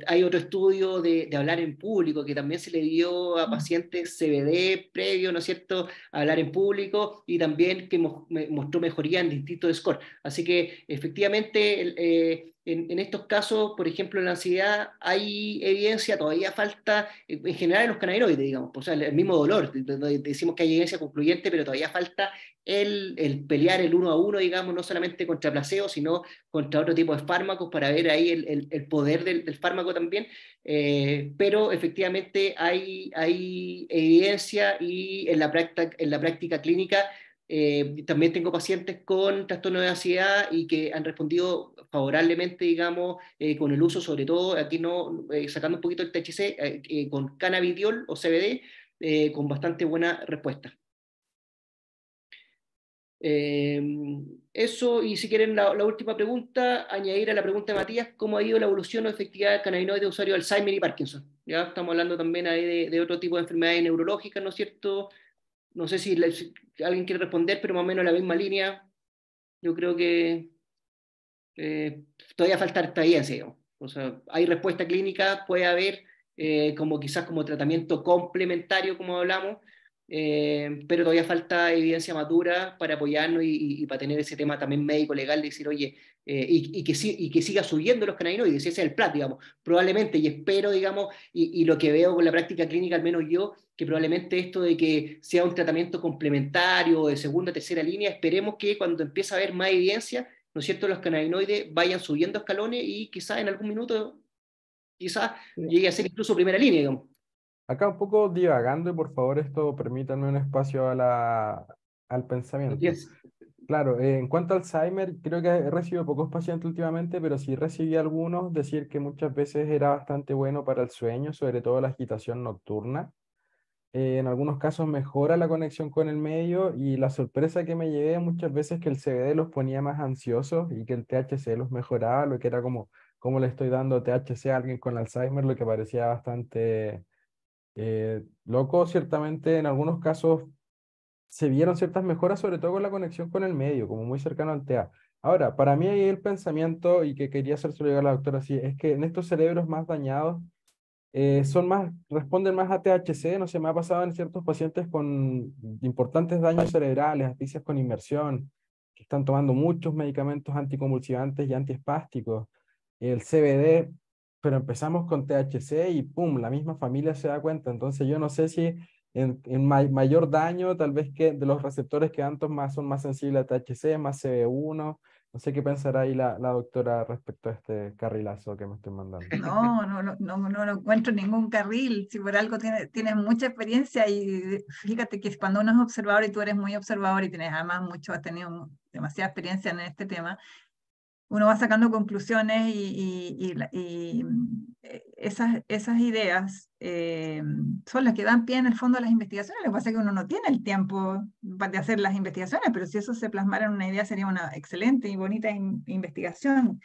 Hay otro estudio de hablar en público que también se le dio a pacientes CBD previo, ¿no es cierto?, a hablar en público y también que mostró mejoría en distintos scores. Así que efectivamente en estos casos, por ejemplo, en la ansiedad hay evidencia, todavía falta, en general en los cannabinoides, digamos, o sea, el mismo dolor, decimos que hay evidencia concluyente, pero todavía falta el pelear el 1 a 1, digamos, no solamente contra placebo, sino contra otro tipo de fármacos para ver ahí el poder del fármaco también, pero efectivamente hay evidencia y en la práctica clínica también tengo pacientes con trastorno de ansiedad y que han respondido favorablemente, digamos, con el uso, sobre todo, aquí no sacando un poquito el THC, con cannabidiol o CBD, con bastante buena respuesta. Eso, y si quieren la última pregunta, añadir a la pregunta de Matías, ¿cómo ha ido la evolución o efectividad del cannabinoide de usuario de Alzheimer y Parkinson? Ya estamos hablando también ahí de otro tipo de enfermedades neurológicas, ¿no es cierto? No sé si alguien quiere responder, pero más o menos la misma línea. Yo creo que todavía falta experiencia, digamos. O sea, hay respuesta clínica, puede haber, como quizás como tratamiento complementario, como hablamos, pero todavía falta evidencia madura para apoyarnos y para tener ese tema también médico, legal, de decir, oye, y que siga subiendo los cannabinoides, ese es el plan, digamos, probablemente, y espero, digamos, y lo que veo con la práctica clínica, al menos yo, que probablemente esto de que sea un tratamiento complementario de segunda, tercera línea, esperemos que cuando empiece a haber más evidencia, ¿no es cierto?, los cannabinoides vayan subiendo escalones y quizás en algún minuto, quizás llegue a ser incluso primera línea, digamos. Acá un poco divagando y por favor esto permítanme un espacio al pensamiento. Entonces, Claro, en cuanto a Alzheimer, creo que he recibido pocos pacientes últimamente, pero sí recibí algunos decir que muchas veces era bastante bueno para el sueño, sobre todo la agitación nocturna. En algunos casos mejora la conexión con el medio y la sorpresa que me llevé muchas veces que el CBD los ponía más ansiosos y que el THC los mejoraba, lo que era como le estoy dando THC a alguien con Alzheimer, lo que parecía bastante loco. Ciertamente en algunos casos se vieron ciertas mejoras, sobre todo con la conexión con el medio, como muy cercano al TEA. Ahora, para mí ahí el pensamiento, y que quería hacérselo llegar a la doctora, sí, es que en estos cerebros más dañados, responden más a THC, no sé, me ha pasado en ciertos pacientes con importantes daños cerebrales, asfixias con inmersión, que están tomando muchos medicamentos anticonvulsivantes y antiespásticos, el CBD, pero empezamos con THC y pum, la misma familia se da cuenta. Entonces yo no sé si mayor daño, tal vez que de los receptores que antes más son más sensibles a THC, más CB1, No sé qué pensará ahí la doctora respecto a este carrilazo que me estoy mandando. No encuentro ningún carril, si por algo tienes mucha experiencia y fíjate que cuando uno es observador y tú eres muy observador y tienes además has tenido demasiada experiencia en este tema, uno va sacando conclusiones esas ideas son las que dan pie en el fondo a las investigaciones. Lo que pasa es que uno no tiene el tiempo de hacer las investigaciones, pero si eso se plasmara en una idea sería una excelente y bonita investigación,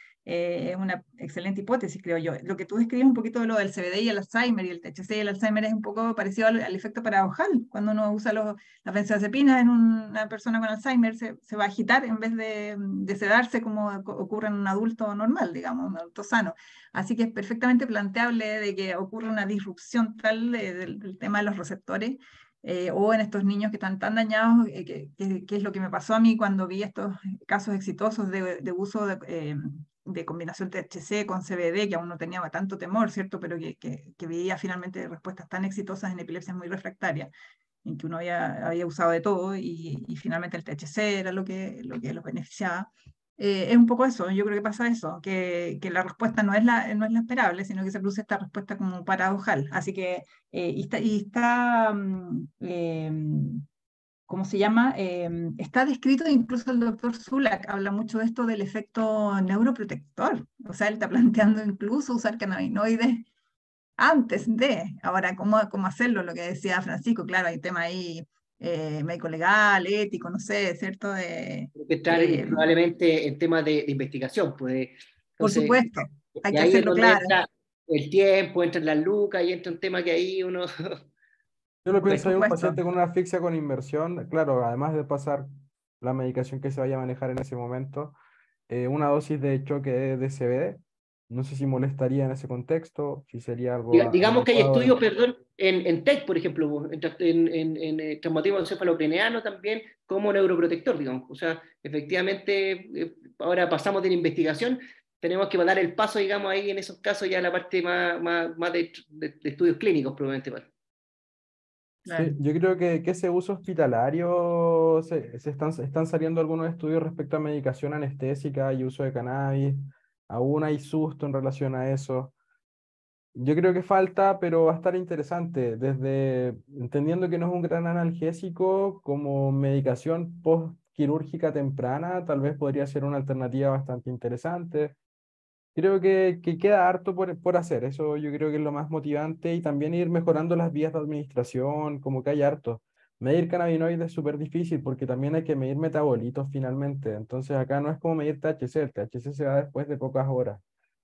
una excelente hipótesis, creo yo. Lo que tú describes un poquito de lo del CBD y el Alzheimer, y el THC y el Alzheimer es un poco parecido al efecto paradojal. Cuando uno usa las benzodiazepinas en una persona con Alzheimer se va a agitar en vez de sedarse como ocurre en un adulto normal, digamos, un adulto sano. Así que es perfectamente planteable de que ocurra una disrupción tal del tema de los receptores o en estos niños que están tan dañados, que es lo que me pasó a mí cuando vi estos casos exitosos de uso de combinación THC con CBD, que aún no tenía tanto temor, ¿cierto? Pero que veía finalmente respuestas tan exitosas en epilepsias muy refractarias, en que uno había usado de todo y finalmente el THC era lo que los beneficiaba. Es un poco eso, yo creo que pasa eso, que la respuesta no es la esperable, sino que se produce esta respuesta como paradojal. Así que, ¿cómo se llama? Está descrito, incluso el doctor Zulak habla mucho de esto del efecto neuroprotector. O sea, él está planteando incluso usar cannabinoides antes de. Ahora, ¿cómo hacerlo? Lo que decía Francisco, claro, hay tema ahí médico legal, ético, no sé, ¿cierto? Creo que estar probablemente en temas de investigación, pues. Por Entonces, supuesto, hay y que ahí es hacerlo donde claro. entra el tiempo, entran las lucas, y entra un tema que ahí uno... Yo lo Por pienso, hay un supuesto. paciente con una asfixia con inmersión, claro, además de pasar la medicación que se vaya a manejar en ese momento, una dosis de choque de CBD, no sé si molestaría en ese contexto, si sería algo Digamos que hay adecuado. estudios, perdón, en TEC, por ejemplo, en traumatismo encefalocraniano también, como neuroprotector, digamos. O sea, efectivamente, ahora pasamos de la investigación, tenemos que dar el paso, digamos, ahí en esos casos ya a la parte más de estudios clínicos, probablemente. Claro. Sí, yo creo que ese uso hospitalario, están saliendo algunos estudios respecto a medicación anestésica y uso de cannabis, aún hay susto en relación a eso. Yo creo que falta, pero va a estar interesante, desde entendiendo que no es un gran analgésico, como medicación postquirúrgica temprana, tal vez podría ser una alternativa bastante interesante. Creo que queda harto por hacer, eso yo creo que es lo más motivante y también ir mejorando las vías de administración, como que hay harto. Medir cannabinoides es súper difícil porque también hay que medir metabolitos finalmente, entonces acá no es como medir THC, el THC se va después de pocas horas,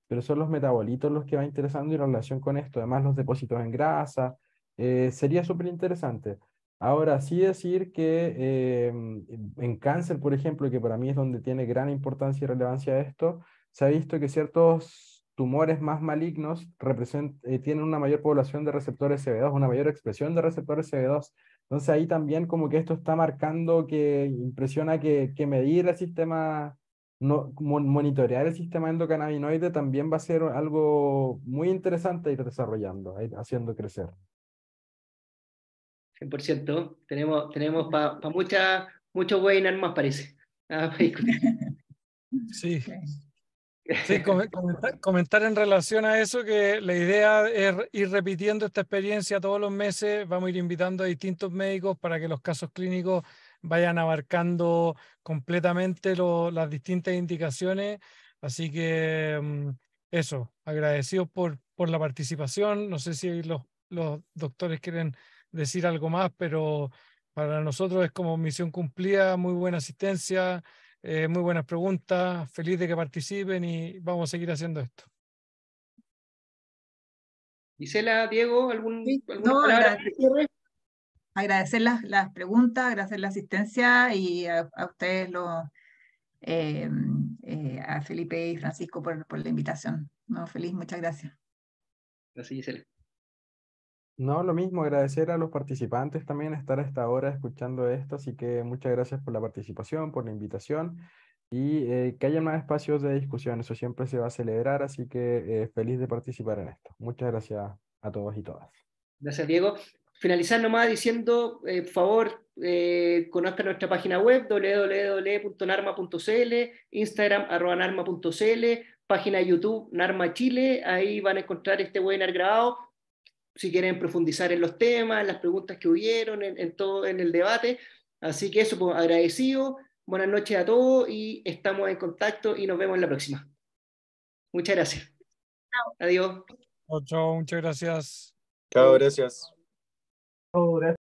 pero son los metabolitos los que va interesando y la relación con esto, además los depósitos en grasa, sería súper interesante. Ahora, sí decir que en cáncer, por ejemplo, que para mí es donde tiene gran importancia y relevancia esto, se ha visto que ciertos tumores más malignos tienen una mayor población de receptores CB2, una mayor expresión de receptores CB2. Entonces ahí también como que esto está marcando que impresiona que medir el sistema, no, monitorear el sistema endocannabinoide también va a ser algo muy interesante ir desarrollando, ir haciendo crecer. 100%. Tenemos mucho webinar más, parece. Para discutir. Sí. Sí. Sí, comentar en relación a eso que la idea es ir repitiendo esta experiencia todos los meses, vamos a ir invitando a distintos médicos para que los casos clínicos vayan abarcando completamente las distintas indicaciones, así que eso, agradecidos por la participación, no sé si los doctores quieren decir algo más, pero para nosotros es como misión cumplida, muy buena asistencia. Muy buenas preguntas, feliz de que participen y vamos a seguir haciendo esto. Gisela, Diego, Sí, ¿alguna no, palabra de cierre? agradecer las preguntas, agradecer la asistencia y a ustedes, a Felipe y Francisco por la invitación. No, feliz, muchas gracias. Gracias, Gisela. No, lo mismo, agradecer a los participantes también estar a esta hora escuchando esto, así que muchas gracias por la participación, por la invitación y que haya más espacios de discusión, eso siempre se va a celebrar, así que feliz de participar en esto. Muchas gracias a todos y todas. Gracias, Diego. finalizar nomás diciendo, por favor, conozcan nuestra página web www.narma.cl, Instagram @narma.cl, página de YouTube Narma Chile, ahí van a encontrar este webinar grabado, si quieren profundizar en los temas, en las preguntas que hubieron, en todo, en el debate. Así que eso, pues, agradecido, buenas noches a todos y estamos en contacto y nos vemos en la próxima. Muchas gracias. Adiós. Chao, muchas gracias. Chao, gracias. Oh, gracias.